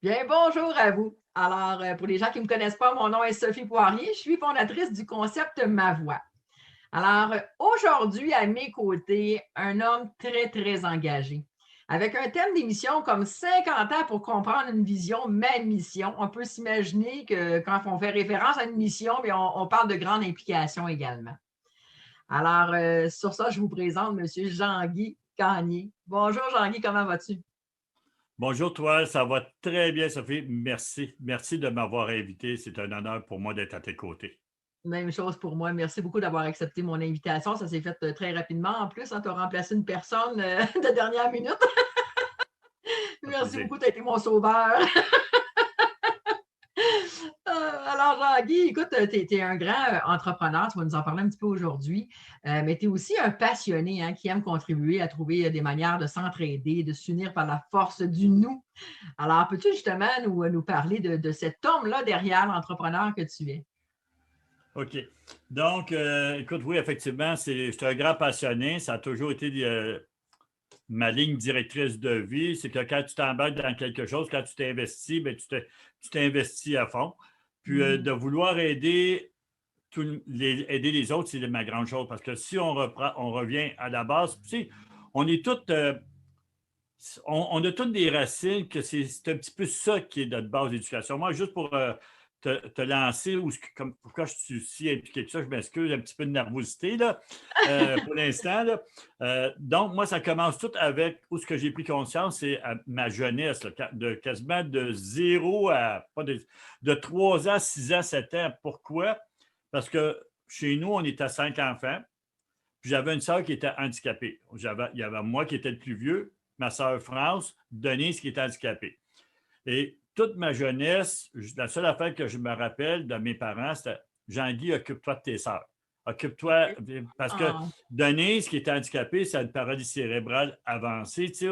Bien, bonjour à vous. Alors, pour les gens qui ne me connaissent pas, mon nom est Sophie Poirier. Je suis fondatrice du concept Ma Voix. Alors, aujourd'hui, à mes côtés, un homme très, très engagé. Avec un thème d'émission comme 50 ans pour comprendre une vision, ma mission. On peut s'imaginer que quand on fait référence à une mission, bien, on parle de grande implication également. Alors, sur ça, je vous présente M. Jean-Guy Gagné. Bonjour Jean-Guy, comment vas-tu? Bonjour toi, ça va très bien Sophie. Merci. Merci de m'avoir invité. C'est un honneur pour moi d'être à tes côtés. Même chose pour moi. Merci beaucoup d'avoir accepté mon invitation. Ça s'est fait très rapidement. En plus, hein, tu as remplacé une personne de dernière minute. Ça fait Merci plaisir. beaucoup, tu as été mon sauveur. Alors, Jean-Guy, écoute, tu es un grand entrepreneur, tu vas nous en parler un petit peu aujourd'hui, mais tu es aussi un passionné hein, qui aime contribuer à trouver des manières de s'entraider, de s'unir par la force du nous. Alors, peux-tu justement nous parler de cet homme-là derrière l'entrepreneur que tu es? OK. Donc, écoute, oui, effectivement, je suis un grand passionné. Ça a toujours été ma ligne directrice de vie. C'est que quand tu t'embarques dans quelque chose, quand tu t'investis, ben, tu t'investis à fond. Puis, Mhm. de vouloir aider les autres, c'est ma grande chose. Parce que si on revient à la base, tu sais, on est tous on a toutes des racines que c'est un petit peu ça qui est notre base d'éducation. Moi, juste pour te lancer, pourquoi je suis si impliqué que ça, je m'excuse, un petit peu de nervosité là, pour l'instant. Là. Donc, moi, ça commence tout avec où ce que j'ai pris conscience, c'est à ma jeunesse, là, de quasiment de zéro à pas de 3 ans, 6 ans, 7 ans. Pourquoi? Parce que chez nous, on était 5 enfants. Puis j'avais une sœur qui était handicapée. Il y avait moi qui étais le plus vieux, ma sœur France, Denise qui était handicapée. Et toute ma jeunesse, la seule affaire que je me rappelle de mes parents, c'était Jean-Guy, occupe-toi de tes sœurs. Occupe-toi, parce que Ah, Denise, qui était handicapée, ça a une paralysie cérébrale avancée, tu sais,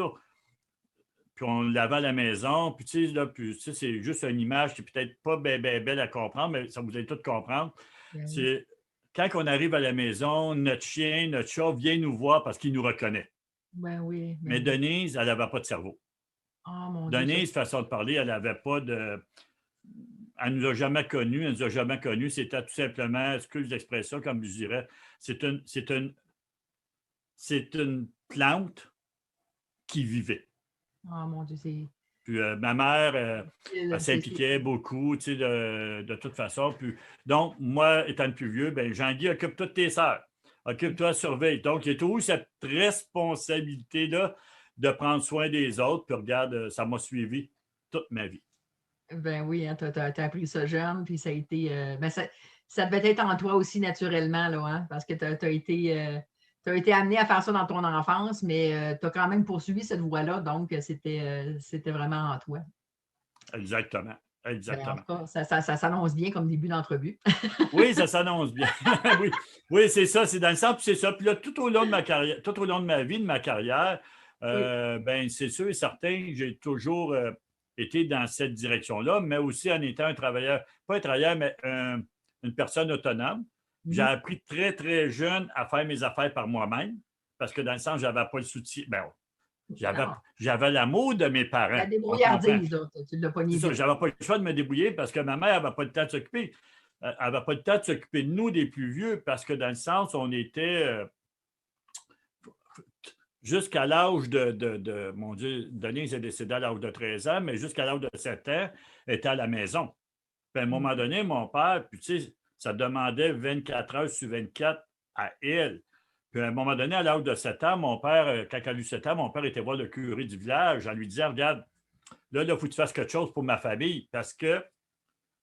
puis on l'avait à la maison, puis tu sais, là, puis, tu sais, c'est juste une image qui est peut-être pas belle à comprendre, mais ça vous allez tout comprendre. ben oui. C'est quand on arrive à la maison, notre chien, notre chat vient nous voir parce qu'il nous reconnaît. Ben oui, ben Mais oui. Denise, elle n'avait pas de cerveau. Oh mon Dieu, Denise, façon de parler, elle n'avait pas de. Elle ne nous a jamais connus, elle ne nous a jamais connus. C'était tout simplement, excuse l'expression, comme je dirais, c'est une, c'est une, c'est une plante qui vivait. oh mon Dieu, Puis ma mère, elle c'est s'impliquait beaucoup, tu sais, de toute façon. Puis, donc, moi, étant le plus vieux, ben, Jean-Guy, occupe-toi de tes sœurs. Occupe-toi, surveille. Donc, il y a toujours eu cette responsabilité-là de prendre soin des autres. Puis, regarde, ça m'a suivi toute ma vie. ben oui, hein, tu as appris ça jeune, puis ça a été, ben ça devait être en toi aussi naturellement, là, hein, parce que tu as été, tu été amené à faire ça dans ton enfance, mais tu as quand même poursuivi cette voie-là, donc c'était vraiment en toi. Exactement. Ben, en Exactement. tout cas, ça s'annonce bien comme début d'entrevue. Oui, ça s'annonce bien. Oui, oui c'est ça, c'est dans le sens, puis c'est ça. Puis là, tout au long de ma carrière, tout au long de ma vie, de ma carrière, Oui. ben, c'est sûr et certain que j'ai toujours été dans cette direction-là, mais aussi en étant un travailleur, pas un travailleur, mais une personne autonome. J'ai Mhm. appris très, très jeune à faire mes affaires par moi-même, parce que dans le sens, je n'avais pas le soutien. Ben, j'avais, Non, j'avais l'amour de mes parents. la On comprend. débrouillardise, là, tu l'as C'est pogné ça, vite. j'avais pas le choix de me débrouiller parce que ma mère n'avait pas le temps de s'occuper. Elle n'avait pas le temps de s'occuper de nous, des plus vieux, parce que dans le sens, on était jusqu'à l'âge mon Dieu, Denise est décédée à l'âge de 13 ans, mais jusqu'à l'âge de 7 ans, elle était à la maison. Puis à un moment Mhm. donné, mon père, puis tu sais, ça demandait 24 heures sur 24 à elle. Puis à un moment donné, à l'âge de 7 ans, mon père, quand elle a eu 7 ans, mon père était voir le curé du village en lui disant, regarde, là, il faut que tu fasses quelque chose pour ma famille parce que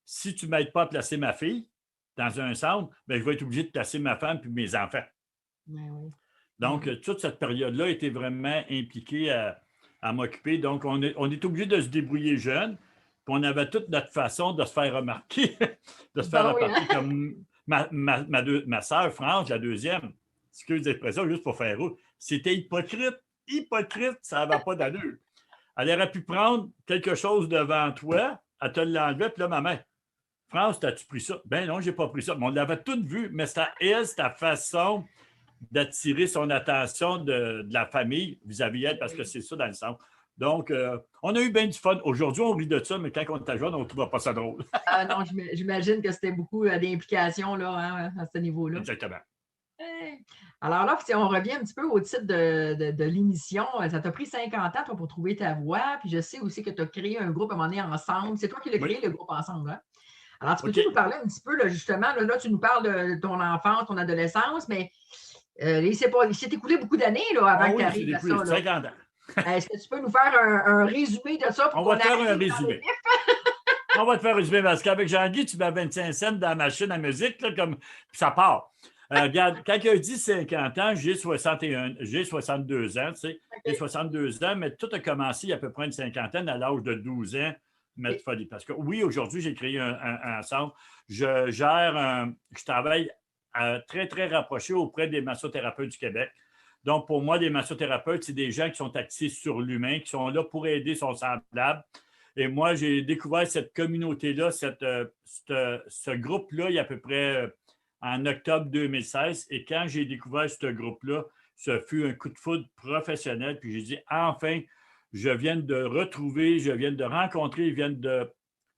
si tu ne m'aides pas à placer ma fille dans un centre, ben, je vais être obligé de placer ma femme et mes enfants. Ben oui. Donc, Mhm. toute cette période-là était vraiment impliquée à m'occuper. Donc, on est obligé de se débrouiller jeune. Puis on avait toute notre façon de se faire remarquer, de se faire Ben oui, hein? remarquer comme ma soeur France, la deuxième, excuse l'expression, juste pour faire route, c'était hypocrite. Hypocrite, ça n'avait pas d'allure. Elle aurait pu prendre quelque chose devant toi, elle te l'enlevait, puis là, ma mère, France, t'as-tu pris ça? Ben non, j'ai pas pris ça. Mais on l'avait tout vu, mais c'était elle, ta façon d'attirer son attention de la famille vis-à-vis d'elle, parce que Oui. c'est ça dans le sens. Donc, on a eu bien du fun. Aujourd'hui, on rit de ça, mais quand on était jeune, on ne trouvait pas ça drôle. Ah non, j'imagine que c'était beaucoup d'implications là, hein, à ce niveau-là. Exactement. Hey! Alors là, si on revient un petit peu au titre de l'émission, ça t'a pris 50 ans, toi, pour trouver ta voix. Puis je sais aussi que tu as créé un groupe à un moment donné ensemble. C'est toi qui l'as Oui. créé, le groupe ensemble, hein? Alors, tu OK. peux-tu nous parler un petit peu, là, justement, là, tu nous parles de ton enfance, ton adolescence, mais il s'est écoulé beaucoup d'années là, Ah avant que tu oui, c'est arrives à ça, depuis là. 50 ans. Est-ce que tu peux nous faire un résumé de ça pour On qu'on va te faire un arrive dans le résumé. On va te faire un résumé parce qu'avec Jean-Guy, tu mets 25 cents dans la machine à musique, là, comme puis ça part. Regarde, quand il a dit 50 ans, j'ai 62 ans, tu sais. J'ai 62 ans, mais tout a commencé il y a à peu près une cinquantaine, à l'âge de 12 ans, mettre folie. Parce que oui, aujourd'hui, j'ai créé un centre. Je travaille très, très rapproché auprès des massothérapeutes du Québec. Donc, pour moi, les massothérapeutes, c'est des gens qui sont axés sur l'humain, qui sont là pour aider son semblable. Et moi, j'ai découvert cette communauté-là, ce groupe-là, il y a à peu près en octobre 2016. Et quand j'ai découvert ce groupe-là, ce fut un coup de foudre professionnel. Puis j'ai dit, enfin, je viens de retrouver, je viens de rencontrer, je vais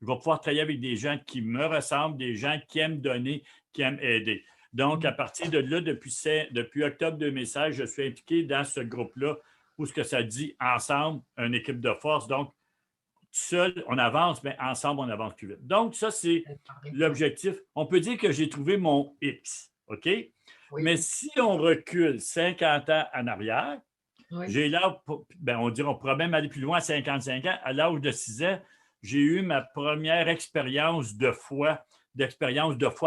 pouvoir travailler avec des gens qui me ressemblent, des gens qui aiment donner, qui aiment aider. Donc, à partir de là, depuis octobre 2016, je suis impliqué dans ce groupe-là où ce que ça dit ensemble, une équipe de force. Donc, seul, on avance, mais ensemble, on avance plus vite. Donc, ça, c'est l'objectif. On peut dire que j'ai trouvé mon X, OK? Oui, Mais si on recule 50 ans en arrière, oui. j'ai là, on pourrait même aller plus loin à 55 ans. À l'âge de 6 ans, j'ai eu ma première d'expérience de foi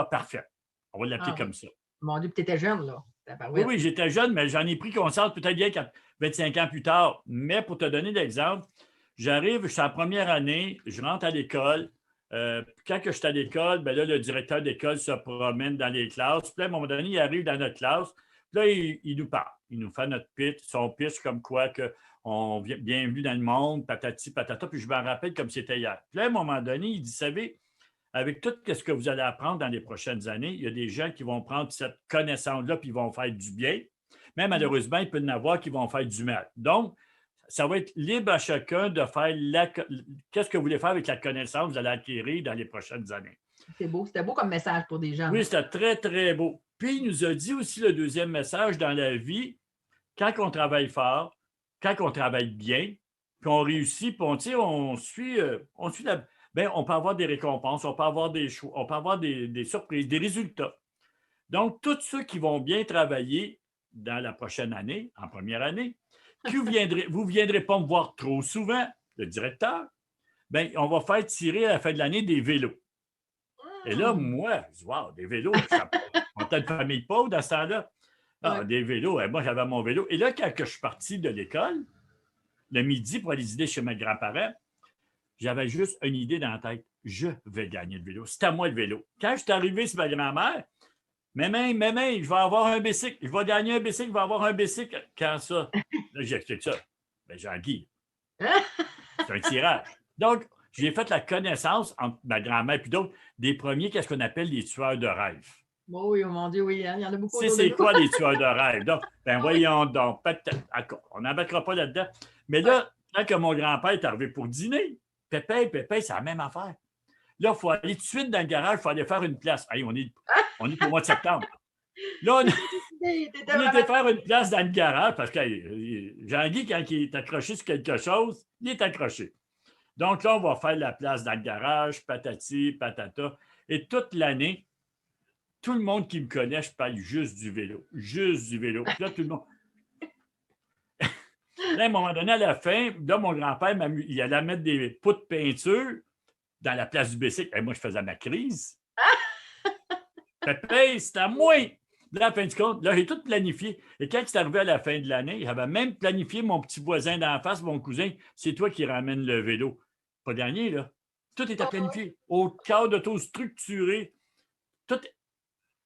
parfaite. On va l'appeler Ah oui. comme ça. Mon Dieu, puis tu étais jeune, là. Oui, Tabarouette. oui, j'étais jeune, mais j'en ai pris conscience peut-être bien 25 ans plus tard. Mais pour te donner l'exemple, je suis en première année, je rentre à l'école. Quand que je suis à l'école, ben là, le directeur d'école se promène dans les classes. Puis là, à un moment donné, il arrive dans notre classe. Puis là, il nous parle. Il nous fait notre pitch, son pitch comme quoi que on vient bienvenue dans le monde, patati, patata. Puis je me rappelle comme c'était hier. Puis là, à un moment donné, il dit, vous savez, avec tout ce que vous allez apprendre dans les prochaines années, il y a des gens qui vont prendre cette connaissance-là puis ils vont faire du bien. Mais malheureusement, il peut y en avoir qui vont faire du mal. Donc, ça va être libre à chacun de faire qu'est-ce que vous voulez faire avec la connaissance que vous allez acquérir dans les prochaines années. C'est beau. C'était beau comme message pour des jeunes. Oui, c'était très, très beau. Puis, il nous a dit aussi le deuxième message dans la vie, quand on travaille fort, quand on travaille bien, puis on réussit, puis on suit on peut avoir des récompenses, on peut avoir des choix, on peut avoir des surprises, des résultats. Donc, tous ceux qui vont bien travailler dans la prochaine année, en première année, vous ne viendrez pas me voir trop souvent, le directeur, bien, on va faire tirer à la fin de l'année des vélos. Et là, moi, je dis, wow, des vélos, on était une famille pauvre dans ce temps-là. Ah, Ouais. des vélos, moi, j'avais mon vélo. Et là, quand je suis parti de l'école, le midi pour aller dîner chez mes grands-parents, j'avais juste une idée dans la tête. Je vais gagner le vélo. C'est à moi le vélo. Quand je suis arrivé sur ma grand-mère, maman, je vais avoir un bicycle. Je vais gagner un bicycle, je vais avoir un bicycle. Quand ça? Là, j'explique ça. Ben, Jean-Guy, c'est un tirage. Donc, j'ai fait la connaissance entre ma grand-mère et d'autres des premiers, qu'est-ce qu'on appelle les tueurs de rêve. Oh oui, oh mon Dieu, oui, hein, il y en a beaucoup autour de C'est nous. quoi les tueurs de rêve? Donc, ben Ah oui. voyons donc, peut-être, on n'embarquera pas là-dedans. Mais là, quand que mon grand-père est arrivé pour dîner, Pépé, c'est la même affaire. Là, il faut aller tout de suite dans le garage, il faut aller faire une place. Hey, on est au mois de septembre. Là, on était faire une place dans le garage parce que Jean-Guy, quand il est accroché sur quelque chose, il est accroché. Donc là, on va faire la place dans le garage, patati, patata. Et toute l'année, tout le monde qui me connaît, je parle juste du vélo. Juste du vélo. Puis là, tout le monde. Là, à un moment donné, à la fin, là, mon grand-père, il allait mettre des pots de peinture dans la place du bicycle. Et moi, je faisais ma crise. Pépé, c'est à moi! Là, à la fin du compte, là, j'ai tout planifié. Et quand c'est arrivé à la fin de l'année, j'avais même planifié mon petit voisin d'en face, mon cousin, c'est toi qui ramène le vélo. Pas gagné, là. Tout était planifié. Au cadre de tout structuré, tout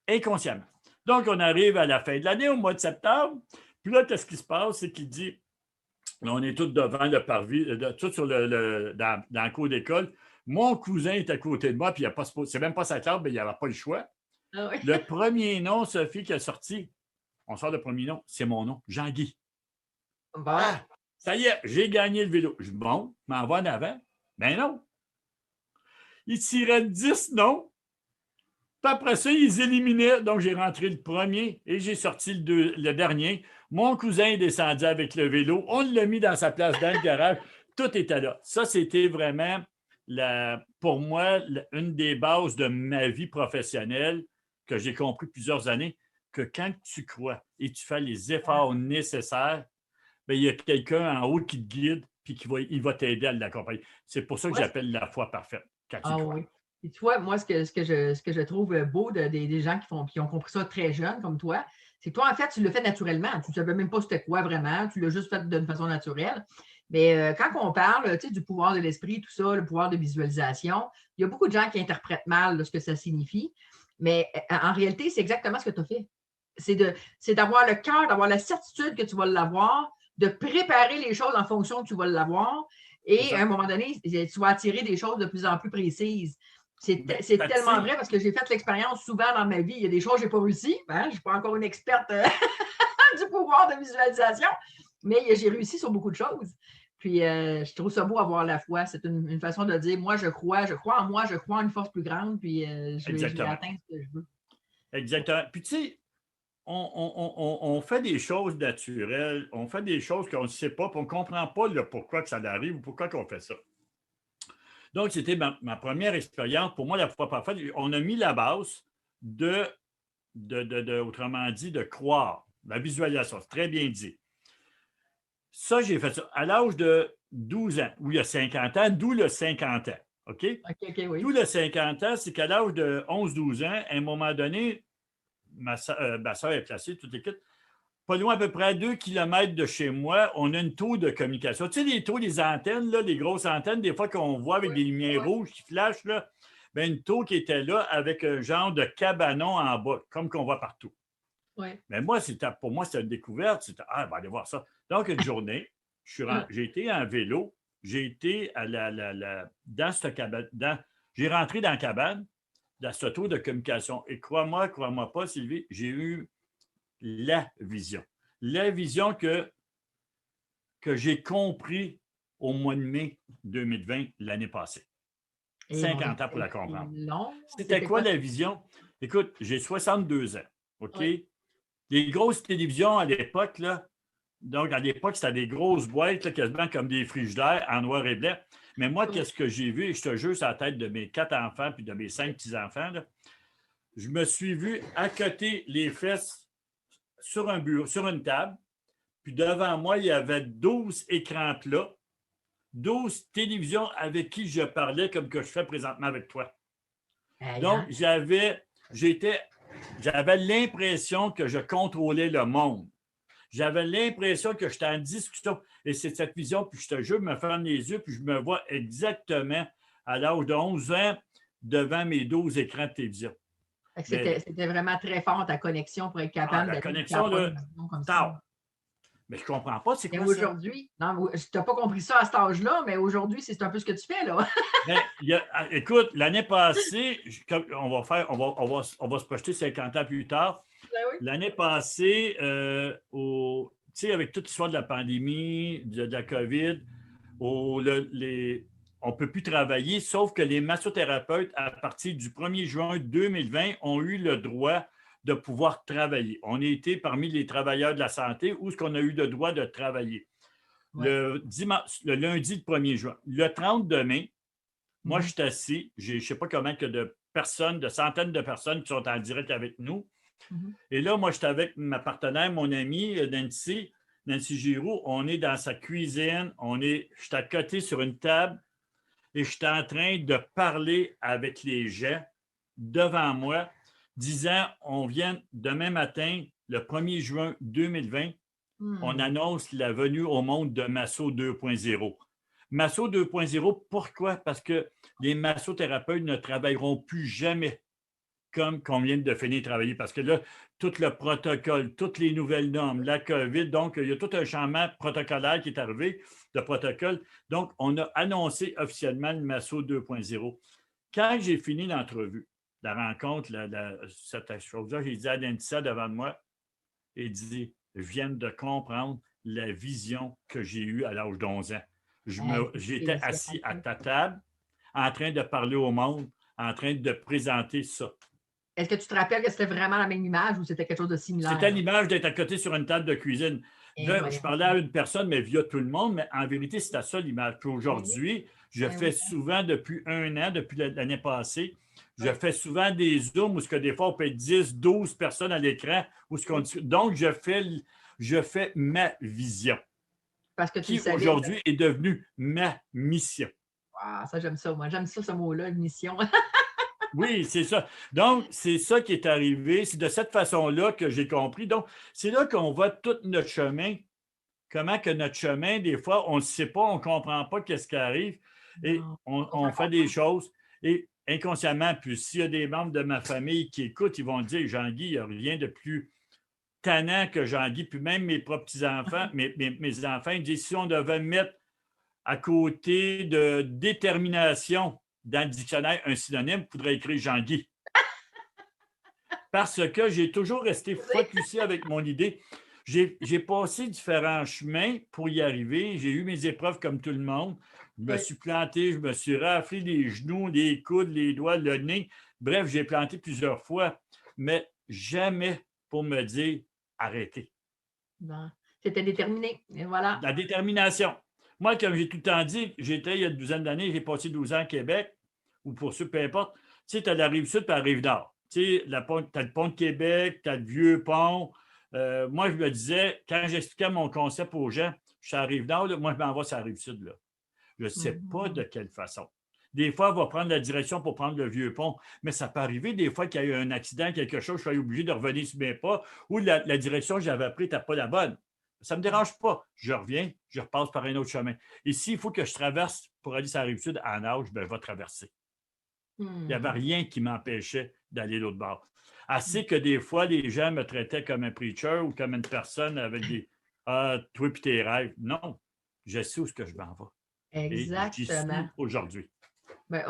inconsciemment. Donc, on arrive à la fin de l'année, au mois de septembre. Puis là, qu'est-ce qui se passe? C'est qu'il dit, là, on est tous devant le parvis, tout sur dans la cour d'école. Mon cousin est à côté de moi, puis c'est même pas sa classe, mais il n'avait pas le choix. Ah oui. Le premier nom, Sophie, qui a sorti, on sort le premier nom, c'est mon nom, Jean-Guy. Bon. Ah, Ça y est, j'ai gagné le vélo. Je monte, m'en vais en avant. Ben non. Il tirait 10 non. Puis après ça, ils éliminaient. Donc, j'ai rentré le premier et j'ai sorti le dernier. Mon cousin est descendu avec le vélo. On l'a mis dans sa place dans le garage. Tout était là. Ça, c'était vraiment, pour moi, une des bases de ma vie professionnelle que j'ai compris plusieurs années, que quand tu crois et tu fais les efforts nécessaires, bien, il y a quelqu'un en haut qui te guide puis il va t'aider à l'accompagner. C'est pour ça que Ouais, j'appelle la foi parfaite, quand tu ah crois. oui. Et tu vois, moi, ce que je trouve beau des gens qui ont compris ça très jeunes comme toi, c'est que toi, en fait, tu l'as fait naturellement. Tu ne savais même pas c'était quoi vraiment. Tu l'as juste fait d'une façon naturelle. Mais quand on parle du pouvoir de l'esprit, tout ça, le pouvoir de visualisation, il y a beaucoup de gens qui interprètent mal là, ce que ça signifie. Mais en réalité, c'est exactement ce que tu as fait. C'est d'avoir le cœur, d'avoir la certitude que tu vas l'avoir, de préparer les choses en fonction que tu vas l'avoir. C'est Et à un ça. moment donné, tu vas attirer des choses de plus en plus précises. C'est Ben, tu tellement sais, vrai parce que j'ai fait l'expérience souvent dans ma vie. Il y a des choses que je n'ai pas réussi. Hein? Je ne suis pas encore une experte du pouvoir de visualisation, mais j'ai réussi sur beaucoup de choses. Puis, je trouve ça beau avoir la foi. C'est une façon de dire, moi, je crois en moi, je crois en une force plus grande, puis je vais exactement. atteindre ce que je veux. Exactement. Puis, tu sais, on fait des choses naturelles, on fait des choses qu'on ne sait pas, puis on ne comprend pas le pourquoi que ça arrive ou pourquoi qu'on fait ça. Donc, c'était ma première expérience. Pour moi, la foi parfaite, on a mis la base autrement dit, de croire. La visualisation, c'est très bien dit. Ça, j'ai fait ça à l'âge de 12 ans, ou il y a 50 ans, d'où le 50 ans. OK? OK, OK, D'où oui. le 50 ans, c'est qu'à l'âge de 11-12 ans, à un moment donné, ma soeur est placée, toute l'équipe, pas loin à peu près à 2 kilomètres de chez moi, on a une tour de communication. Tu sais, les tours, les antennes, là, les grosses antennes, des fois qu'on voit avec Oui, des lumières oui, rouges qui flashent, là, bien, une tour qui était là avec un genre de cabanon en bas, comme qu'on voit partout. oui. Mais moi, pour moi, c'était une découverte. C'était, on va aller voir ça. Donc, une journée, j'ai été en vélo, j'ai été dans cette cabane, j'ai rentré dans la cabane, dans ce tour de communication. Et crois-moi pas, Sylvie, j'ai eu la vision. La vision que j'ai compris au mois de mai 2020, l'année passée. Et mon Dieu, 50 ans pour la c'est comprendre. long. C'était C'était quoi quoi? la vision? Écoute, j'ai 62 ans. OK? Oui, Les grosses télévisions à l'époque, là, donc à l'époque, c'était des grosses boîtes, là, quasiment comme des frigidaires en noir et blanc. Mais moi, oui. qu'est-ce que j'ai vu? Et je te jure, c'est la tête de mes 4 enfants puis de mes 5 petits-enfants. Là. Je me suis vu accoter les fesses sur un bureau, sur une table. Puis devant moi, il y avait 12 écrans plats, 12 télévisions avec qui je parlais comme que je fais présentement avec toi. Hey, Donc, hein? j'avais l'impression que je contrôlais le monde. J'avais l'impression que j'étais en discussion. Et c'est cette vision, puis je te jure, me ferme les yeux, puis je me vois exactement à l'âge de 11 ans devant mes 12 écrans de télévision. Fait que Mais c'était vraiment très fort ta connexion pour être capable la d'avoir connexion, une là, vision comme ça. tard. Mais je ne comprends pas, c'est Mais quoi ça? aujourd'hui, non, tu n'as pas compris ça à cet âge-là, mais aujourd'hui, c'est un peu ce que tu fais, là. Ben, écoute, l'année passée, on va se projeter 50 ans plus tard. Ben oui. L'année passée, avec toute l'histoire de la pandémie, de la COVID, on ne peut plus travailler, sauf que les massothérapeutes, à partir du 1er juin 2020, ont eu le droit de pouvoir travailler. On a été parmi les travailleurs de la santé où ce qu'on a eu le droit de travailler. Ouais. Le lundi, le 1er juin. Le 30 de mai, moi, je Mhm. suis assis. Je ne sais pas combien que de personnes, de centaines de personnes qui sont en direct avec nous. Mhm. Et là, moi, j'étais avec ma partenaire, mon amie Nancy Giroux. On est dans sa cuisine. Je suis à côté sur une table et je suis en train de parler avec les gens devant moi, disant on vient demain matin, le 1er juin 2020, on Hmm. annonce la venue au monde de Masso 2.0. Masso 2.0, pourquoi? Parce que les massothérapeutes ne travailleront plus jamais comme qu'on vient de finir de travailler. Parce que là, tout le protocole, toutes les nouvelles normes, la COVID, donc il y a tout un changement protocolaire qui est arrivé, de protocole. Donc, on a annoncé officiellement le Masso 2.0. Quand j'ai fini l'entrevue, la rencontre, cette chose-là, j'ai dit à Nancy devant moi, et dit, je viens de comprendre la vision que j'ai eue à l'âge d'11 ans. J'étais assis à ta table, en train de parler au monde, en train de présenter ça. Est-ce que tu te rappelles que c'était vraiment la même image ou c'était quelque chose de C'était similaire? l'image d'être à côté sur une table de cuisine. Et Je voyons. parlais à une personne, mais via tout le monde, mais en vérité, c'était ça l'image. Puis Ben oui, aujourd'hui, je ben fais oui. souvent depuis 1 an, depuis l'année passée, je fais souvent des Zooms où des fois, on peut être 10, 12 personnes à l'écran. Donc, je fais ma vision, Parce que tu le qui savais. aujourd'hui est devenue ma mission. Ah, ça, j'aime ça, moi. J'aime ça, ce mot-là, mission. Oui, c'est ça. Donc, c'est ça qui est arrivé. C'est de cette façon-là que j'ai compris. Donc, c'est là qu'on voit tout notre chemin. Comment que notre chemin, des fois, on ne sait pas, on ne comprend pas qu'est-ce qui arrive et Non, faut on faire fait des comprendre. choses et inconsciemment, puis s'il y a des membres de ma famille qui écoutent, ils vont dire, Jean-Guy, il n'y a rien de plus tannant que Jean-Guy, puis même mes propres petits-enfants, mes enfants, ils disent, si on devait mettre à côté de détermination dans le dictionnaire un synonyme, il faudrait écrire Jean-Guy. Parce que j'ai toujours resté focusé avec mon idée. J'ai passé différents chemins pour y arriver. J'ai eu mes épreuves comme tout le monde. Je me Oui. suis planté, je me suis raflé les genoux, les coudes, les doigts, le nez. Bref, j'ai planté plusieurs fois, mais jamais pour me dire arrêtez. Bon. C'était déterminé. Et voilà. La détermination. Moi, comme j'ai tout le temps dit, j'étais il y a une douzaine d'années, j'ai passé 12 ans à Québec, ou pour ceux, peu importe. Tu sais, tu as la rive sud et la rive nord. Tu sais, tu as le pont de Québec, tu as le vieux pont. Moi, je me disais, quand j'expliquais mon concept aux gens, je suis à la rive nord, là, moi, je m'en vais sur la rive sud. Là. Je ne sais pas de Mhm. quelle façon. Des fois, on va prendre la direction pour prendre le vieux pont, mais ça peut arriver des fois qu'il y a eu un accident, quelque chose, je suis obligé de revenir sur mes pas, ou la direction que j'avais prise n'était pas la bonne. Ça ne me dérange pas. Je reviens, je repasse par un autre chemin. Et s'il faut que je traverse pour aller sur la rive sud en nage, ben, je vais traverser. Il n'y avait Hmm. rien qui m'empêchait d'aller l'autre bord. Assez que des fois, les gens me traitaient comme un preacher ou comme une personne avec des toi et tes rêves. Non, je sais où est-ce que je m'en vais. Et j'y Exactement. suis aujourd'hui. Ben,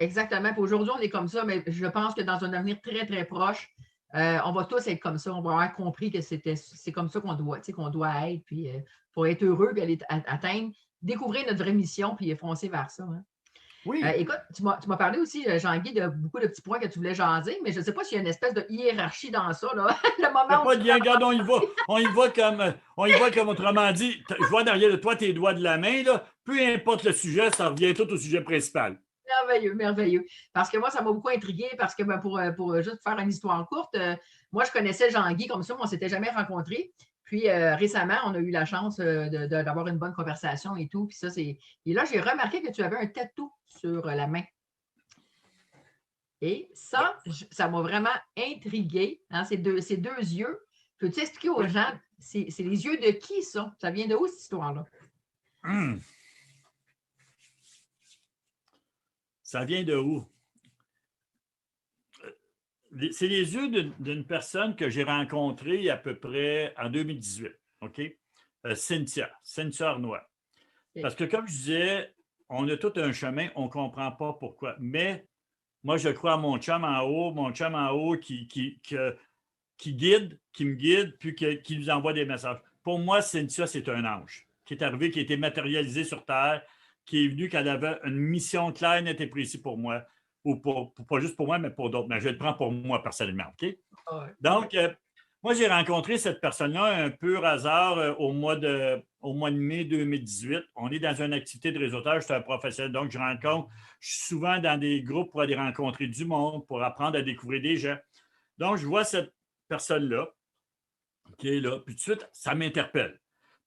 exactement. Puis aujourd'hui, on est comme ça, mais je pense que dans un avenir très, très proche, on va tous être comme ça. On va avoir compris que c'est comme ça qu'on doit être, puis pour être heureux, puis aller atteindre, découvrir notre vraie mission, puis foncer vers ça. Hein. Oui, Écoute, tu m'as parlé aussi, Jean-Guy, de beaucoup de petits points que tu voulais jaser, mais je ne sais pas s'il y a une espèce de hiérarchie dans ça, là. Le il n'y a moment où pas tu de lien. commences. Regarde, on y va comme autrement dit. Je vois derrière de toi tes doigts de la main, là. Peu importe le sujet, ça revient tout au sujet principal. Merveilleux, merveilleux. Parce que moi, ça m'a beaucoup intrigué parce que ben, pour juste faire une histoire courte, moi, je connaissais Jean-Guy comme ça, mais on ne s'était jamais rencontrés. Puis récemment, on a eu la chance d'avoir une bonne conversation et tout. Puis ça, c'est. Et là, j'ai remarqué que tu avais un tatou sur la main. Et Oui, ça m'a vraiment intrigué. Hein, ces deux yeux. Peux-tu expliquer aux oui. gens, c'est les yeux de qui ça? Ça vient de où cette histoire-là? Hum, ça vient de où? C'est les yeux d'une personne que j'ai rencontrée à peu près en 2018. OK? Cynthia Arnois. OK. Parce que comme je disais, on a tout un chemin, on ne comprend pas pourquoi. Mais moi, je crois à mon chum en haut qui guide, qui me guide, puis qui nous envoie des messages. Pour moi, Cynthia, c'est un ange qui est arrivé, qui a été matérialisé sur Terre, qui est venu, qu'elle avait une mission claire, nette et précise pour moi, ou pas juste pour moi, mais pour d'autres. Mais je le prends pour moi personnellement, OK? Ah ouais. Donc, moi, j'ai rencontré cette personne-là un pur hasard au mois de mai 2018. On est dans une activité de réseautage, je suis un professionnel, donc je suis souvent dans des groupes pour aller rencontrer du monde, pour apprendre à découvrir des gens. Donc, je vois cette personne-là qui est là, puis tout de suite, ça m'interpelle.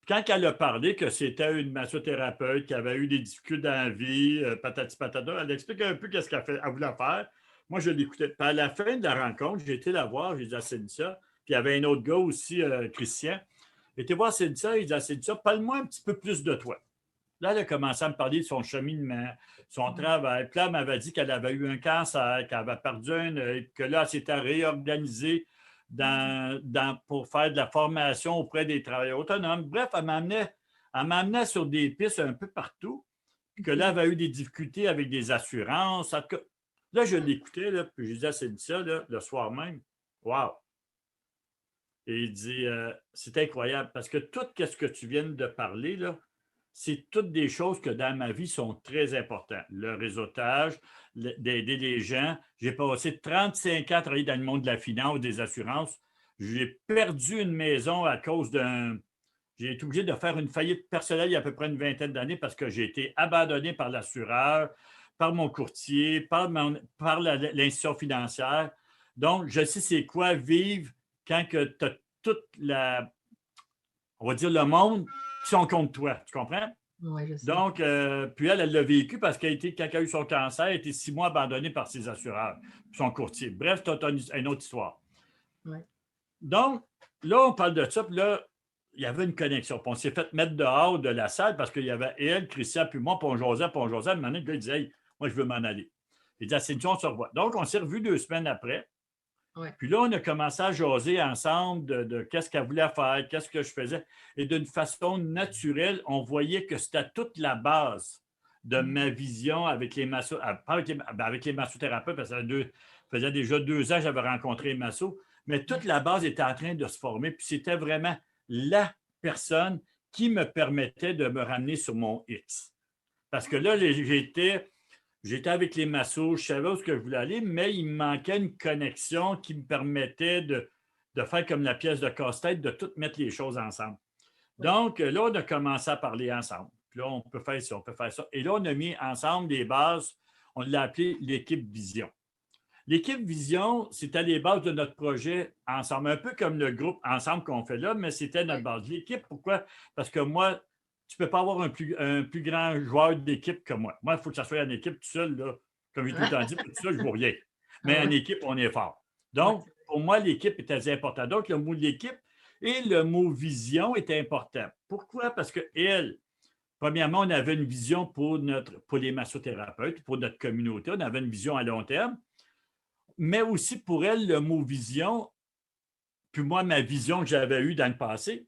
Puis quand elle a parlé que c'était une massothérapeute qui avait eu des difficultés dans la vie, patati patata, elle explique un peu qu'est-ce qu'elle voulait faire. Moi, je l'écoutais. Puis à la fin de la rencontre, j'ai été la voir, j'ai dit à Cynthia, puis il y avait un autre gars aussi, Christian. J'ai été voir Cynthia, il dit à Cynthia, parle-moi un petit peu plus de toi. Là, elle a commencé à me parler de son cheminement, son travail. Puis là, elle m'avait dit qu'elle avait eu un cancer, qu'elle avait perdu un œil, que là, elle s'était réorganisée pour faire de la formation auprès des travailleurs autonomes. Bref, elle m'amenait sur des pistes un peu partout, puis que là, elle avait eu des difficultés avec des assurances. En tout cas, là, je l'écoutais, là, puis je disais à Cynthia, là, le soir même, wow, Et il dit, c'est incroyable parce que tout ce que tu viens de parler, là, c'est toutes des choses que dans ma vie sont très importantes. Le réseautage, d'aider les gens. J'ai passé 35 ans à travailler dans le monde de la finance, des assurances. J'ai perdu une maison à cause d'un. J'ai été obligé de faire une faillite personnelle il y a à peu près une vingtaine d'années parce que j'ai été abandonné par l'assureur, par mon courtier, par l'institution financière. Donc, je sais c'est quoi vivre quand tu as toute la, on va dire, le monde qui sont contre toi. Tu comprends? Oui, je sais. Donc, puis elle l'a vécu parce qu'elle a été, quand elle a eu son cancer, elle a été 6 mois abandonnée par ses assureurs, son courtier. Bref, c'est une autre histoire. Ouais. Donc, là, on parle de ça, puis là, il y avait une connexion. Puis on s'est fait mettre dehors de la salle parce qu'il y avait elle, Christian, puis moi, puis on jasait, puis on jasait. À un moment donné, le gars, il disait, hey, moi, je veux m'en aller. Il dit, c'est on se revoit. Donc, on s'est revus 2 semaines après. Ouais. Puis là, on a commencé à jaser ensemble de qu'est-ce qu'elle voulait faire, qu'est-ce que je faisais. Et d'une façon naturelle, on voyait que c'était toute la base de ma vision avec les massos, avec les massothérapeutes, parce que ça faisait déjà 2 ans que j'avais rencontré les massos, mais toute la base était en train de se former. Puis c'était vraiment la personne qui me permettait de me ramener sur mon X. Parce que là, j'étais avec les massos, je savais où je voulais aller, mais il me manquait une connexion qui me permettait de faire comme la pièce de casse-tête, de tout mettre les choses ensemble. Ouais. Donc, là, on a commencé à parler ensemble. Puis là, on peut faire ça, on peut faire ça. Et là, on a mis ensemble des bases, on l'a appelé l'équipe Vision. L'équipe Vision, c'était les bases de notre projet ensemble, un peu comme le groupe ensemble qu'on fait là, mais c'était notre Ouais. base. L'équipe, pourquoi? Parce que moi, tu ne peux pas avoir un plus grand joueur d'équipe que moi. Moi, il faut que ça soit en équipe tout seul, là. Comme j'ai tout le temps dit, tout seul, je ne vois rien. Mais en Ouais. équipe, on est fort. Ouais. Donc, pour moi, l'équipe est très important. Donc, le mot l'équipe et le mot vision est important. Pourquoi? Parce que elle, premièrement, on avait une vision pour les massothérapeutes, pour notre communauté. On avait une vision à long terme. Mais aussi pour elle, le mot vision, puis moi, ma vision que j'avais eue dans le passé,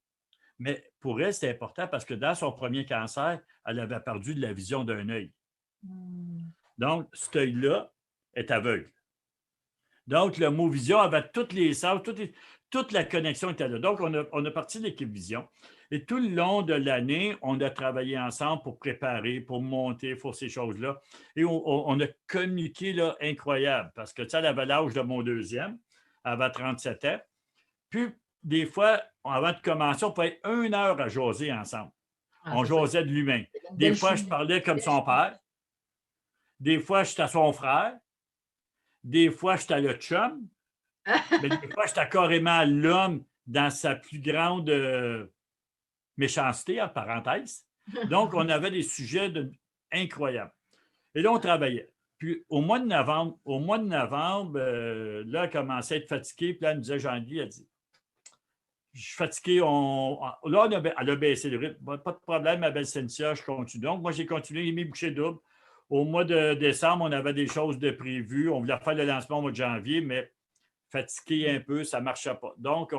mais pour elle, c'est important parce que dans son premier cancer, elle avait perdu de la vision d'un œil. Hmm. Donc, cet œil-là est aveugle. Donc, le mot vision avait toutes les sens, toute la connexion était là. Donc, on a parti de l'équipe vision. Et tout le long de l'année, on a travaillé ensemble pour préparer, pour monter, pour ces choses-là. Et on a communiqué là, incroyable parce que ça, elle avait l'âge de mon deuxième, elle avait 37 ans. Puis, des fois, avant de commencer, on pouvait être 1 heure à jaser ensemble. Ah, On c'est ça. jasait de l'humain. C'est une Des belle fois, je chimie. parlais comme Belle son chimie. père. Des fois, j'étais son frère. Des fois, j'étais le chum. Mais des fois, j'étais carrément l'homme dans sa plus grande méchanceté, en parenthèse. Donc, on avait des sujets incroyables. Et là, on travaillait. Puis, au mois de novembre, là, elle commençait à être fatiguée. Puis là, elle nous disait, Jean-Guy, elle dit, je suis fatigué. Là, elle a baissé le rythme. Pas de problème, ma belle Cynthia, je continue. Donc, moi, j'ai continué, j'ai mis bouchée double. Au mois de décembre, on avait des choses de prévues. On voulait faire le lancement au mois de janvier, mais fatigué un peu, ça ne marchait pas. Donc,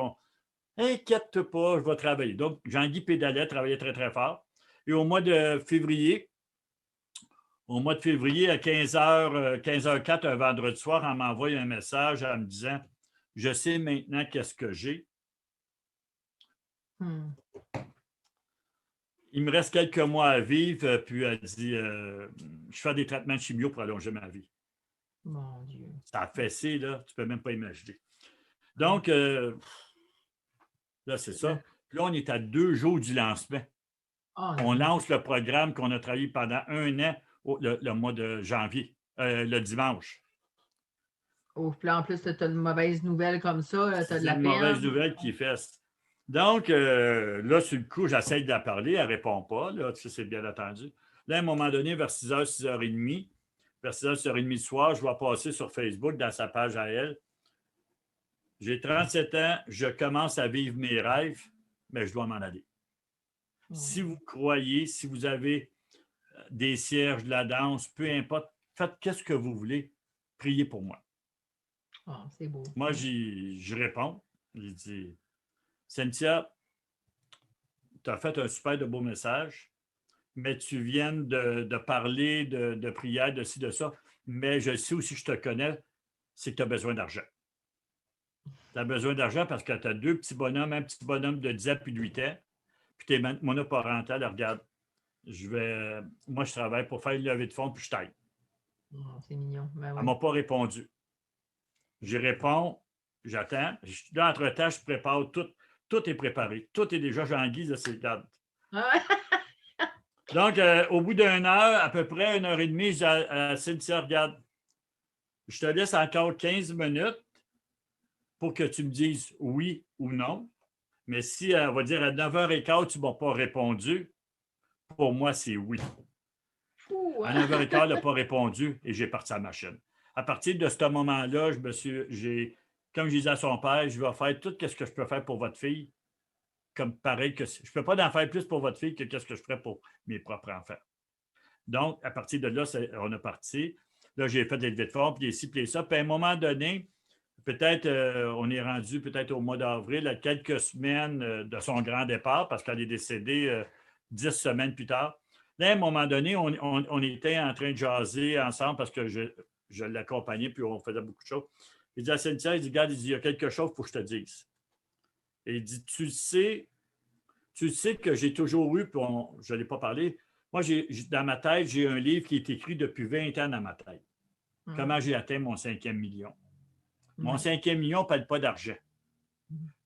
inquiète-toi pas, je vais travailler. Donc, Jean-Guy pédalait, travaillait très, très fort. Et au mois de février, à 15h, 15h04, un vendredi soir, elle m'envoie un message en me disant, je sais maintenant qu'est-ce que j'ai. Hmm. Il me reste quelques mois à vivre, puis elle dit, je fais des traitements de chimio pour allonger ma vie. Mon Dieu. Ça a fessé, là, tu ne peux même pas imaginer. Ouais. Donc, là, c'est Le- ça. Puis là, on est à 2 jours du lancement. Oh On non. lance le programme qu'on a travaillé pendant 1 an, le mois de janvier, le dimanche. Oh, puis là, en plus, tu as une mauvaise nouvelle comme ça, tu as de C'est la une mauvaise peine. nouvelle qui fesse. Donc, là, sur le coup, j'essaie de la parler, elle ne répond pas. Là, tu sais, c'est bien attendu. Là, à un moment donné, vers 6h, 6h30, vers 6h, 6h30 du soir, je vais passer sur Facebook dans sa page à elle. J'ai 37 ans, je commence à vivre mes rêves, mais je dois m'en aller. Si Oh. vous croyez, si vous avez des cierges, de la danse, peu importe, faites qu'est-ce que vous voulez, priez pour moi. Ah, c'est beau. Moi, Ouais. je réponds, je dis, Cynthia, tu as fait un super de beau message, mais tu viens de parler de prière, de ci, de ça, mais je sais aussi que je te connais, c'est que tu as besoin d'argent. Tu as besoin d'argent parce que tu as deux petits bonhommes, un petit bonhomme de 10 ans puis de 8 ans, puis tu es monoparental. Regarde, moi, je travaille pour faire une levée de fonds puis je t'aide. Oh, c'est mignon. Ben Elle oui. ne m'a pas répondu. J'y réponds, j'attends. Là, entre-temps, je prépare tout. Tout est préparé. Tout est déjà, j'en guise de ces cadres. Donc, au bout d'une heure, à peu près 1 heure et demie, je dis à Cynthia, regarde, je te laisse encore 15 minutes pour que tu me dises oui ou non. Mais si, on va dire, à 9h15, tu ne m'as pas répondu, pour moi, c'est oui. À 9h15, elle n'a pas répondu et j'ai parti à la machine. À partir de ce moment-là, comme je disais à son père, je vais faire tout ce que je peux faire pour votre fille. Comme pareil que je ne peux pas en faire plus pour votre fille que ce que je ferais pour mes propres enfants. Donc, à partir de là, on est parti. Là, j'ai fait des levées de fonds, puis ici, puis ça. Puis à un moment donné, peut-être, on est rendu peut-être au mois d'avril, à quelques semaines de son grand départ, parce qu'elle est décédée 10 semaines plus tard. Là, à un moment donné, on était en train de jaser ensemble parce que je l'accompagnais, puis on faisait beaucoup de choses. Il dit à Cynthia, il dit, regarde, il y a quelque chose pour que je te dise. Et il dit, tu sais que j'ai toujours eu, puis je ne l'ai pas parlé, moi, dans ma tête, j'ai un livre qui est écrit depuis 20 ans dans ma tête. Comment j'ai atteint mon 5e million. Mon 5e million ne parle pas d'argent.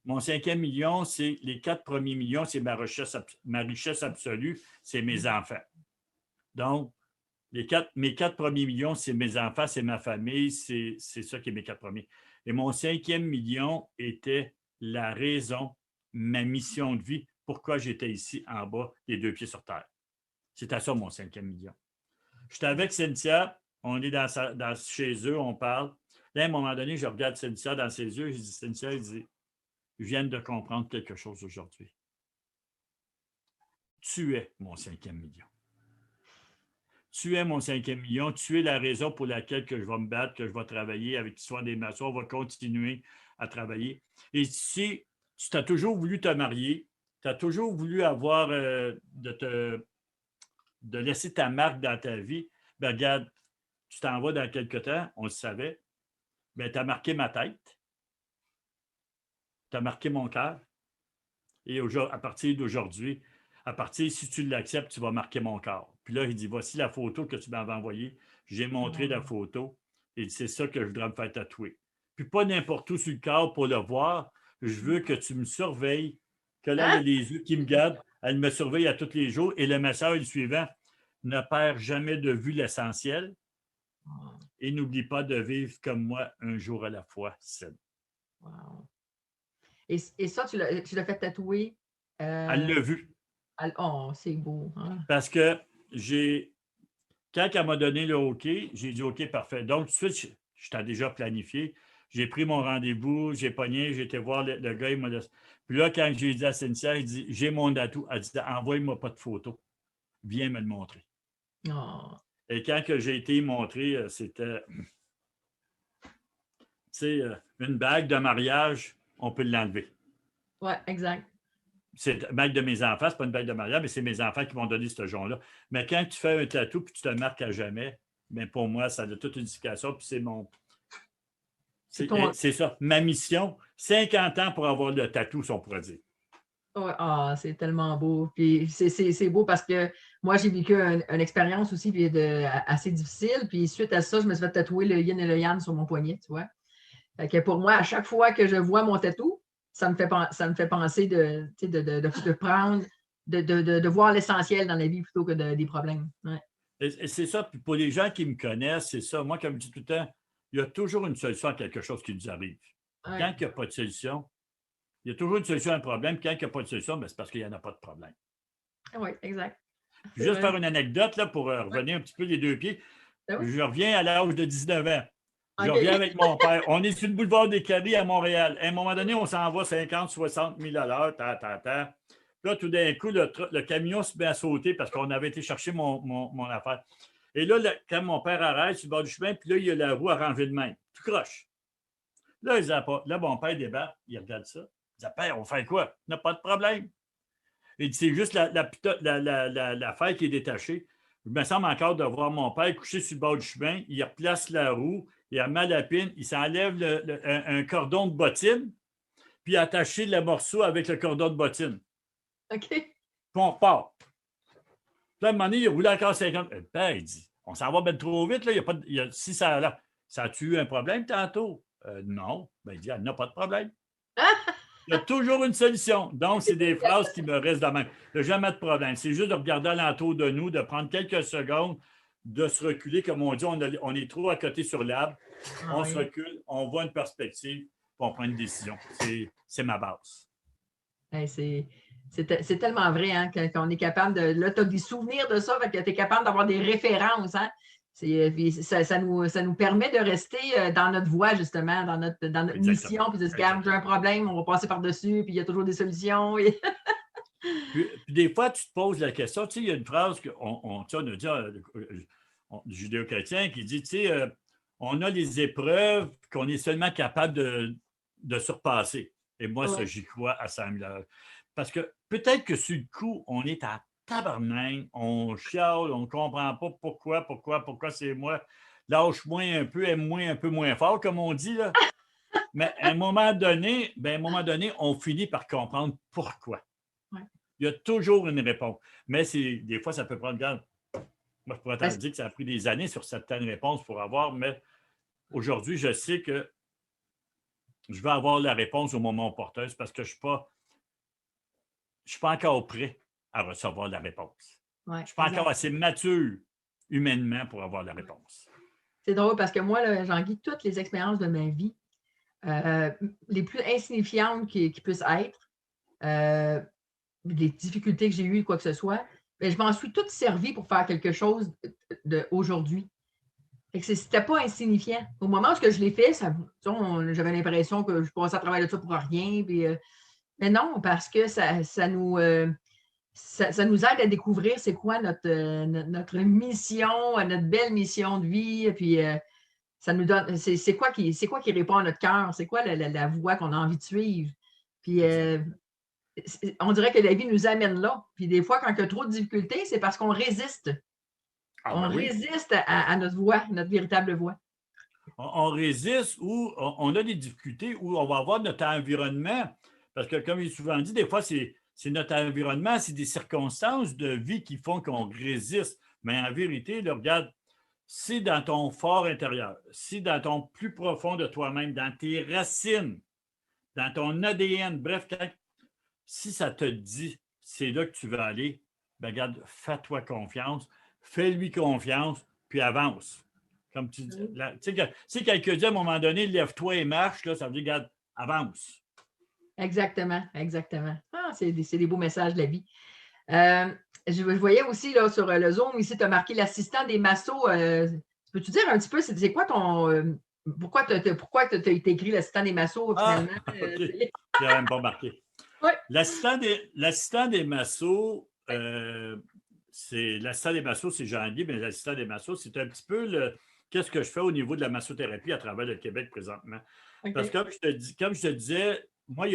Mon 5e million, c'est les 4 premiers millions, c'est ma richesse absolue, c'est mes enfants. Donc, mes 4 premiers millions, c'est mes enfants, c'est ma famille, c'est ça qui est mes 4 premiers. Et mon 5e million était la raison, ma mission de vie, pourquoi j'étais ici en bas, les 2 pieds sur terre. C'était ça mon 5e million. J'étais avec Cynthia, on est chez eux, on parle. Là, à un moment donné, je regarde Cynthia dans ses yeux, je dis, Cynthia, il dit, je viens de comprendre quelque chose aujourd'hui. Tu es mon 5e million. Tu es mon 5e million. Tu es la raison pour laquelle que je vais me battre, que je vais travailler avec l'histoire des maçons. On va continuer à travailler. Et si tu as toujours voulu te marier, tu as toujours voulu avoir de laisser ta marque dans ta vie, bien, regarde, tu t'en vas dans quelques temps, on le savait, bien, tu as marqué ma tête, tu as marqué mon cœur. Et à partir d'aujourd'hui, si tu l'acceptes, tu vas marquer mon corps. Puis là, il dit, voici la photo que tu m'avais envoyée. J'ai montré la photo et c'est ça que je voudrais me faire tatouer. Puis pas n'importe où sur le corps pour le voir. Je veux que tu me surveilles, que là, elle a les yeux qui me gardent. Elle me surveille à tous les jours. Et le message suivant, ne perds jamais de vue l'essentiel et n'oublie pas de vivre comme moi un jour à la fois, Seb. Wow. Et ça, tu l'as fait tatouer? Elle l'a vu. Oh, c'est beau. Hein? Parce que quand elle m'a donné le OK, j'ai dit OK, parfait. Donc, tout de suite, je t'ai déjà planifié. J'ai pris mon rendez-vous, j'ai pogné, j'ai été voir le gars. Puis là, quand j'ai dit à Cynthia, il dit, j'ai mon atout. Elle dit, envoie-moi pas de photo. Viens me le montrer. Oh. Et quand j'ai été montré, c'était, une bague de mariage, on peut l'enlever. Oui, exact. C'est une bague de mes enfants, ce n'est pas une bague de mariage, mais c'est mes enfants qui m'ont donné ce genre-là. Mais quand tu fais un tatou et tu te marques à jamais, bien pour moi, ça a toute une indication. Puis c'est mon. C'est ça, ma mission. 50 ans pour avoir le tatou, si on pourrait dire. Ouais, c'est tellement beau. Puis c'est beau parce que moi, j'ai vécu une expérience aussi puis assez difficile. Puis suite à ça, je me suis fait tatouer le yin et le yang sur mon poignet, tu vois. Fait que pour moi, à chaque fois que je vois mon tatou, ça me fait penser de prendre, de voir l'essentiel dans la vie plutôt que des problèmes. Ouais. Et c'est ça. Puis pour les gens qui me connaissent, c'est ça. Moi, comme je dis tout le temps, il y a toujours une solution à quelque chose qui nous arrive. Ouais. Quand il n'y a pas de solution, il y a toujours une solution à un problème. Quand il n'y a pas de solution, bien, c'est parce qu'il n'y en a pas de problème. Oui, exact. Puis juste faire une anecdote là, pour revenir un petit peu les 2 pieds. Je reviens à l'âge de 19 ans. Je reviens avec mon père. On est sur le boulevard des Cadets à Montréal. À un moment donné, on s'en va 50, 60 000 à l'heure. Là, tout d'un coup, le camion se met à sauter parce qu'on avait été chercher mon affaire. Et là, quand mon père arrête sur le bord du chemin, puis là, il y a la roue arrangée de même. Tout croche. Là, mon père débarque, il regarde ça. Il dit, père, on fait quoi? Il n'a pas de problème. Il dit, c'est juste l'affaire qui est détachée. Je me semble encore de voir mon père couché sur le bord du chemin, il replace la roue, il remet la pine, il s'enlève un cordon de bottine, puis attacher le morceau avec le cordon de bottine. OK. Puis on repart. Puis à un moment donné, il roulait encore 50. Le père, il dit, on s'en va bien trop vite, là. Il y a pas de, si ça, là, ça a-tu eu un problème tantôt? Non. Ben, il dit, il n'y a pas de problème. Il y a toujours une solution. Donc, c'est des phrases qui me restent de même. Il n'y a jamais de problème. C'est juste de regarder alentour de nous, de prendre quelques secondes, de se reculer. Comme on dit, on est trop à côté sur l'arbre. On se recule, on voit une perspective, puis on prend une décision. C'est ma base. Hey, c'est tellement vrai, hein, qu'on est capable de. Là, tu as des souvenirs de ça, fait que tu es capable d'avoir des références. Hein? Ça nous permet de rester dans notre voie, justement, dans notre mission, puis de se dire, j'ai un problème, on va passer par-dessus, puis il y a toujours des solutions. Puis des fois, tu te poses la question, tu sais, il y a une phrase qu'on a dit du judéo-chrétien qui dit, tu sais, on a les épreuves qu'on est seulement capable de surpasser. Et moi, ça, j'y crois à 100 000 $. Parce que peut-être que sur le coup, on est à tabarnak, on chiale, on ne comprend pas pourquoi c'est moi. Lâche-moi un peu, aime-moi un peu moins fort, comme on dit, là. Mais à un moment donné, on finit par comprendre pourquoi. Ouais. Il y a toujours une réponse. Mais des fois, ça peut prendre. Regarde, moi, je pourrais te dire que ça a pris des années sur certaines réponses pour avoir, mais aujourd'hui, je sais que je vais avoir la réponse au moment opportun parce que je ne suis pas encore prêt à recevoir la réponse. Ouais, je ne suis pas encore assez mature humainement pour avoir la réponse. C'est drôle parce que moi, Jean-Guy, toutes les expériences de ma vie, les plus insignifiantes qui puissent être, les difficultés que j'ai eues, quoi que ce soit, bien, je m'en suis toute servie pour faire quelque chose d'aujourd'hui. C'était pas insignifiant. Au moment où je l'ai fait, j'avais l'impression que je passais à travers de ça pour rien. Puis, mais non, parce que ça nous aide à découvrir c'est quoi notre mission, notre belle mission de vie. Puis ça nous donne. C'est quoi qui répond à notre cœur? C'est quoi la voie qu'on a envie de suivre? Puis on dirait que la vie nous amène là. Puis des fois, quand il y a trop de difficultés, c'est parce qu'on résiste. On résiste à notre voie, notre véritable voie. On résiste ou on a des difficultés où on va avoir notre environnement. Parce que, comme il est souvent dit, des fois, c'est notre environnement, c'est des circonstances de vie qui font qu'on résiste. Mais en vérité, là, regarde, c'est dans ton fort intérieur, c'est dans ton plus profond de toi-même, dans tes racines, dans ton ADN. Bref, si ça te dit c'est là que tu veux aller, ben regarde, fais-toi confiance, fais-lui confiance, puis avance. Comme tu dis, tu sais, si quelqu'un dit à un moment donné, lève-toi et marche, là, ça veut dire, regarde, avance. Exactement. Ah, c'est des beaux messages de la vie. Je voyais aussi là, sur le Zoom, ici, tu as marqué l'assistant des massos. Peux-tu dire un petit peu, c'est quoi ton. Pourquoi tu as écrit l'assistant des massos, finalement? Okay. Je n'avais même pas marqué. Oui. L'assistant des massos, c'est Jean-Guy, mais l'assistant des massos, c'est un petit peu qu'est-ce que je fais au niveau de la massothérapie à travers le Québec présentement. Okay. Parce que comme je te disais, moi, il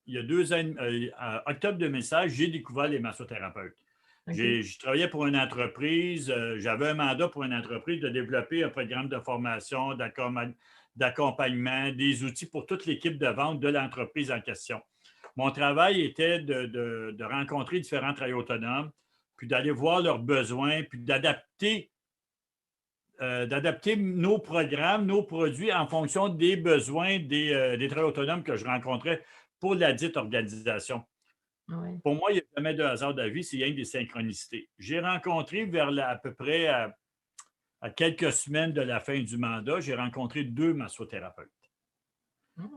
y a 2 ans, en octobre 2016, j'ai découvert les massothérapeutes. Okay. Je travaillais pour une entreprise, j'avais un mandat pour une entreprise de développer un programme de formation, d'accompagnement, des outils pour toute l'équipe de vente de l'entreprise en question. Mon travail était de rencontrer différents travailleurs autonomes, puis d'aller voir leurs besoins, puis d'adapter nos programmes, nos produits en fonction des besoins des travailleurs autonomes que je rencontrais pour la dite organisation. Oui. Pour moi, il n'y a jamais de hasard de la vie, c'est rien que des synchronicités. J'ai rencontré à peu près à quelques semaines de la fin du mandat, j'ai rencontré 2 massothérapeutes.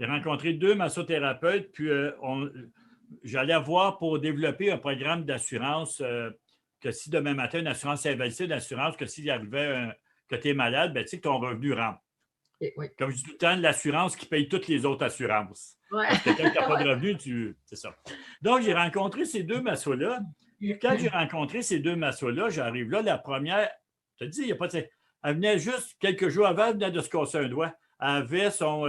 J'ai rencontré 2 massothérapeutes, puis j'allais voir pour développer un programme d'assurance que si demain matin, une assurance invalidité d'assurance, que s'il arrivait que tu es malade, ben, tu sais que ton revenu rentre. Oui. Comme je dis tout le temps, l'assurance qui paye toutes les autres assurances. Ouais. Parce que quand tu n'as pas de revenu, c'est ça. Donc, j'ai rencontré ces 2 massos-là. Quand j'ai rencontré ces 2 massos-là, j'arrive là, la première, je te dis, il n'y a pas de... Elle venait juste quelques jours avant, elle venait de se casser un doigt. Elle avait son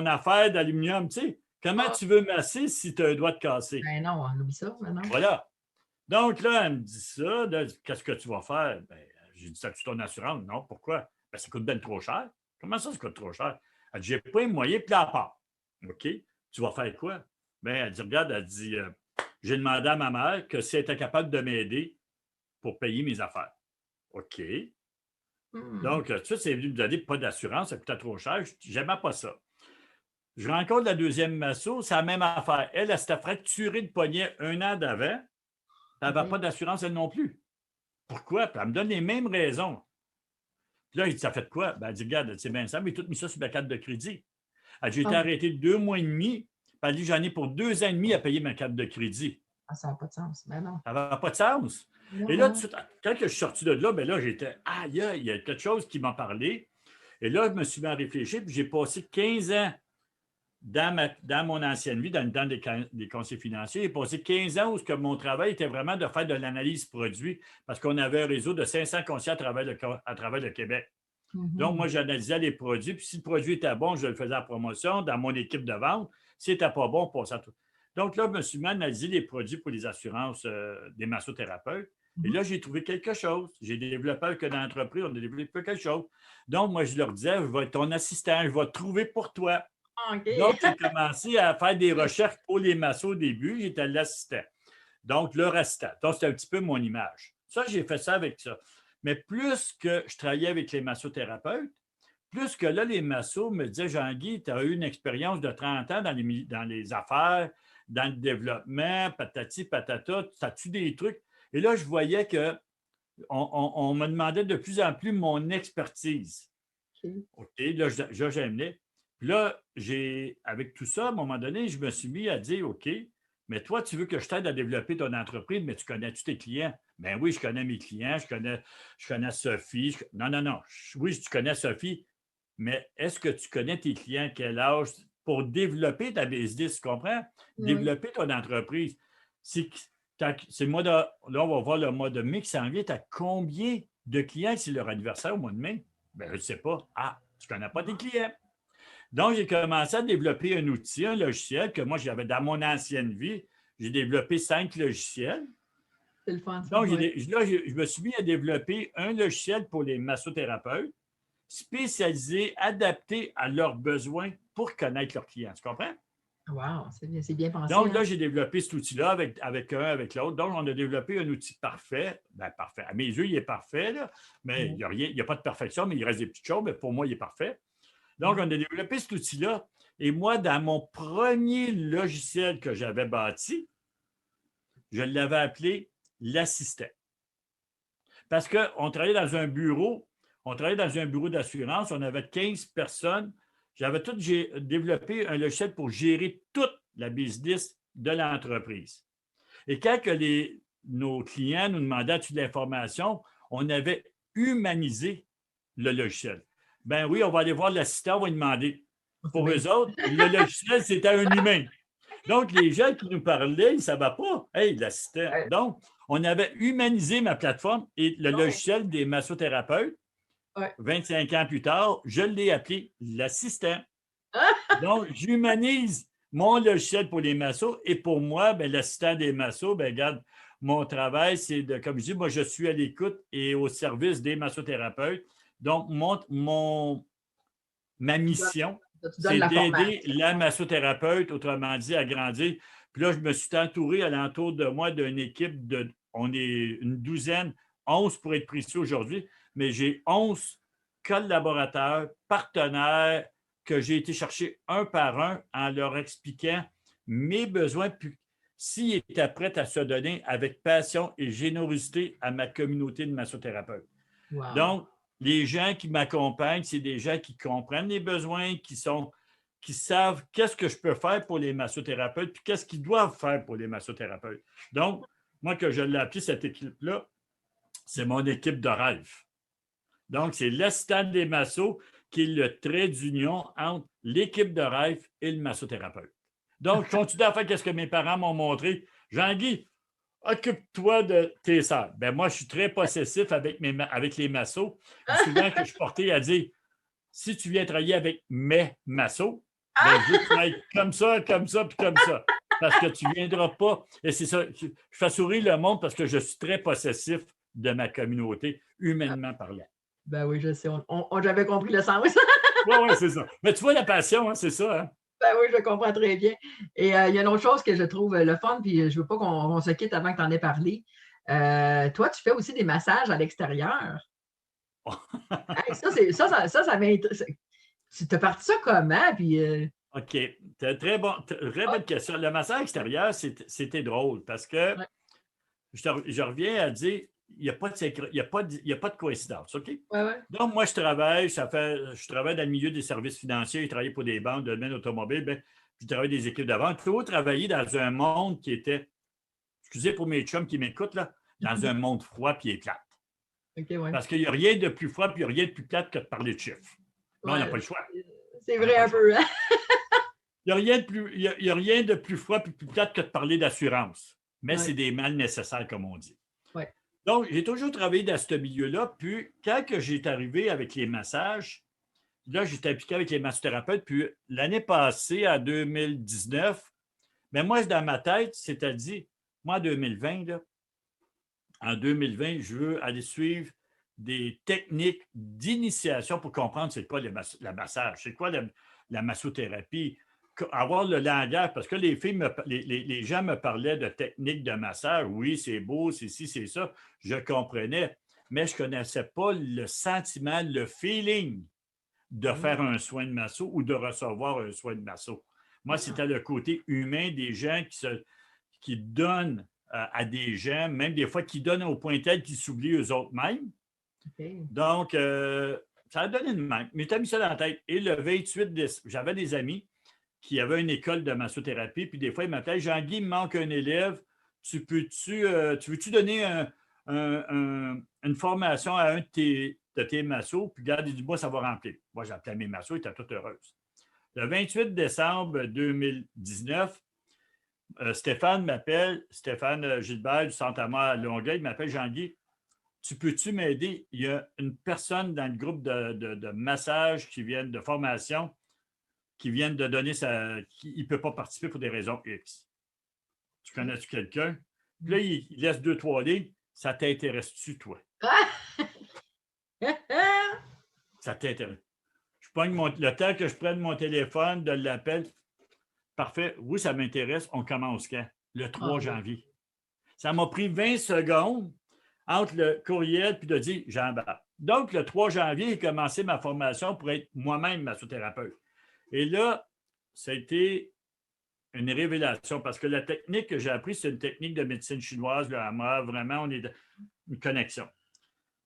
affaire d'aluminium. Tu sais, comment tu veux masser si tu as un doigt de cassé? Ben non, on oublie ça. Ben non. Voilà. Donc là, elle me dit ça. Là, qu'est-ce que tu vas faire? Ben, j'ai dit, ça tu ton assurance? Non, pourquoi? Ben, ça coûte bien trop cher. Comment ça coûte trop cher? Elle dit, j'ai pas les moyens, puis là, à part. OK. Tu vas faire quoi? Ben, elle dit, regarde, elle dit, j'ai demandé à ma mère que si elle était capable de m'aider pour payer mes affaires. OK. Hmm. Donc, tout ça, c'est venu me donner pas d'assurance, ça coûtait trop cher. J'aimais pas ça. Je rencontre la deuxième masso, c'est la même affaire. Elle s'était fracturée de poignet un an d'avant. Elle n'avait OK. pas d'assurance, elle non plus. Pourquoi? Puis elle me donne les mêmes raisons. Puis là, il dit, ça fait de quoi? Ben, elle dit, regarde, c'est bien ça, mais tout mis ça sur ma carte de crédit. Elle dit, j'ai été Ah, arrêté 2 mois et demi. Puis elle dit, j'en ai pour 2 ans et demi à payer ma carte de crédit. ça n'a pas de sens. Ben non. Ça n'avait pas de sens. Et là, Non. quand je suis sorti de là, ben là, j'étais, aïe, il y a quelque chose qui m'a parlé. Et là, je me suis mis à réfléchir, puis j'ai passé 15 ans dans mon ancienne vie, dans le temps des conseils financiers. J'ai passé 15 ans où que mon travail était vraiment de faire de l'analyse produit parce qu'on avait un réseau de 500 conseillers à travers le Québec. Donc, moi, Mhm. j'analysais les produits, puis si le produit était bon, je le faisais en promotion dans mon équipe de vente. Si n'était pas bon, on passait à tout. Donc là, je me suis mis à analyser les produits pour les assurances des massothérapeutes. Et Mhm. là, j'ai trouvé quelque chose. J'ai développé avec une entreprise, on a développé quelque chose. Donc, moi, je leur disais, je vais être ton assistant, je vais trouver pour toi. OK. Donc, j'ai commencé à faire des recherches pour les massos au début. J'étais l'assistant. Donc, leur assistant. Donc, c'était un petit peu mon image. Ça, j'ai fait ça avec ça. Mais plus que je travaillais avec les massothérapeutes, plus que là, les massos me disaient, Jean-Guy, tu as eu une expérience de 30 ans dans les affaires, dans le développement, patati, patata, as-tu des trucs? Et là, je voyais qu'on me demandait de plus en plus mon expertise. OK. OK, là, j'aimais. Puis là, avec tout ça, à un moment donné, je me suis mis à dire, OK, mais toi, tu veux que je t'aide à développer ton entreprise, mais tu connais-tu tes clients? Ben oui, je connais mes clients, je connais Sophie. Non, non, non. Oui, tu connais Sophie, mais est-ce que tu connais tes clients? Quel âge? Pour développer ta business, tu comprends? Oui. Développer ton entreprise. C'est le mois de, là, on va voir le mois de mai qui s'en vient. Tu as combien de clients c'est leur anniversaire au mois de mai? Ben, je ne sais pas. Ah, tu ne connais pas tes clients. Donc, j'ai commencé à développer un outil, un logiciel que moi, j'avais dans mon ancienne vie. J'ai développé 5 logiciels. C'est le fun, ça. Donc, Oui. là, je me suis mis à développer un logiciel pour les massothérapeutes spécialisé, adapté à leurs besoins pour connaître leurs clients. Tu comprends? Wow, c'est bien pensé, Donc hein? là, j'ai développé cet outil-là avec un, avec l'autre. Donc, on a développé un outil parfait. Ben, parfait. À mes yeux, il est parfait, là, mais il Oui. n'y a rien, il n'y a pas de perfection, mais il reste des petites choses, mais pour moi, il est parfait. Donc, Oui. on a développé cet outil-là. Et moi, dans mon premier logiciel que j'avais bâti, je l'avais appelé l'assistant. Parce qu'on travaillait dans un bureau, d'assurance, on avait 15 personnes. J'ai développé un logiciel pour gérer toute la business de l'entreprise. Et quand nos clients nous demandaient as-tu de l'information, on avait humanisé le logiciel. Ben oui, on va aller voir l'assistant, on va lui demander. C'est Pour bien. eux autres, le logiciel, c'était un humain. Donc, les gens qui nous parlaient, ils ne savaient pas. Hey, l'assistant. Ouais. Donc, on avait humanisé ma plateforme et le Ouais. logiciel des massothérapeutes, Ouais. 25 ans plus tard, je l'ai appelé l'assistant. Ah! Donc, j'humanise mon logiciel pour les massos et pour moi, ben, l'assistant des massos, ben, regarde, mon travail, c'est de, comme je dis, moi, je suis à l'écoute et au service des massothérapeutes. Donc, ma Tu donnes, mission, tu donnes c'est la d'aider formation. la massothérapeute, autrement dit, à grandir. Puis là, je me suis entouré alentour de moi d'une équipe on est une douzaine, 11 pour être précis aujourd'hui, mais j'ai 11 collaborateurs, partenaires que j'ai été chercher un par un en leur expliquant mes besoins, puis s'ils étaient prêts à se donner avec passion et générosité à ma communauté de massothérapeutes. Wow. Donc, les gens qui m'accompagnent, c'est des gens qui comprennent les besoins, qui savent qu'est-ce que je peux faire pour les massothérapeutes, puis qu'est-ce qu'ils doivent faire pour les massothérapeutes. Donc, moi, que je l'ai appelé cette équipe-là, c'est mon équipe de rêve. Donc, c'est l'assistant des massos qui est le trait d'union entre l'équipe de rêve et le massothérapeute. Donc, je continue à faire ce que mes parents m'ont montré. Jean-Guy, occupe-toi de tes sœurs. Ben moi, je suis très possessif avec les massos. Souvent que je portais à dire, si tu viens travailler avec mes massos, ben je veux que tu ailles comme ça, puis comme ça. parce que tu ne viendras pas. Et c'est ça, je fais sourire le monde parce que je suis très possessif de ma communauté, Ah, humainement parlant. ben oui, je sais, j'avais compris le sens. Oui, oui, c'est ça. Mais tu vois la passion, hein, c'est ça. Hein? Ben oui, je comprends très bien. Et il y a une autre chose que je trouve le fun, puis je ne veux pas qu'on se quitte avant que tu en aies parlé. Toi, tu fais aussi des massages à l'extérieur. Hey, ça m'intéresse. Tu t'as parti ça comment? Puis, OK. Très ah, bonne question. Le massage extérieur, c'était drôle parce que ouais, je reviens à dire, il n'y a pas de, il y a pas de coïncidence. OK? ouais, ouais. Donc, moi, je travaille dans le milieu des services financiers, j'ai travaillé pour des banques de domaine automobile, ben, je travaille des équipes de vente. J'ai toujours travaillé dans un monde qui était, excusez pour mes chums qui m'écoutent, là, dans un monde froid et plate. OK, ouais. Parce qu'il n'y a rien de plus froid et il n'y a rien de plus plate que de parler de chiffres. Mais on n'a Ouais, pas le choix. c'est On n'a vrai pas le un choix. peu, hein? Il n'y a, rien de plus, il y a rien de plus froid et plus plate que de parler d'assurance. Mais Ouais, c'est des mal nécessaires, comme on dit. ouais. Donc, j'ai toujours travaillé dans ce milieu-là. Puis, quand j'ai arrivé avec les massages, là, j'étais impliqué avec les massothérapeutes. Puis, l'année passée, en 2019, mais moi, dans ma tête, c'est-à-dire, moi, en 2020, là, en 2020, je veux aller suivre des techniques d'initiation pour comprendre c'est quoi la massage, c'est quoi la massothérapie, avoir le langage, parce que les filles, les gens me parlaient de techniques de massage. Oui, c'est beau, c'est ci, c'est ça. Je comprenais, mais je ne connaissais pas le sentiment, le feeling de Mmh. faire un soin de masso ou de recevoir un soin de masso. Moi, Ah, c'était le côté humain des gens qui donnent à des gens, même des fois qui donnent au point tel qu'ils s'oublient eux-mêmes. OK. Donc, ça a donné de même. Mais tu as mis ça dans la tête. Et le 28 décembre, j'avais des amis qui avaient une école de massothérapie, puis des fois, ils m'appelaient Jean-Guy, il me manque un élève. Tu veux-tu donner une formation à un de tes massos? Puis, garde du bois, ça va remplir. Moi, j'appelais mes massos, ils étaient toutes heureuses. Le 28 décembre 2019, Stéphane m'appelle, Stéphane Gilbert du Centre Amour à Longueuil, il m'appelle Jean-Guy. Tu peux-tu m'aider? Il y a une personne dans le groupe de massage qui viennent de formation qui viennent de donner sa. Il ne peut pas participer pour des raisons X. Tu OK. connais-tu quelqu'un? Puis Mmh. là, il laisse deux, trois lignes. Ça t'intéresse-tu, toi? Ah! Ça t'intéresse. Je pogne le temps que je prenne mon téléphone, de l'appel. Parfait. Oui, ça m'intéresse. On commence quand? Le Ah 3 oui. janvier. Ça m'a pris 20 secondes entre le courriel puis de dire j'embarque. Donc, le 3 janvier, j'ai commencé ma formation pour être moi-même massothérapeute. Et là, ça a été une révélation parce que la technique que j'ai apprise, c'est une technique de médecine chinoise, le hammer. Vraiment, on est dans une connexion.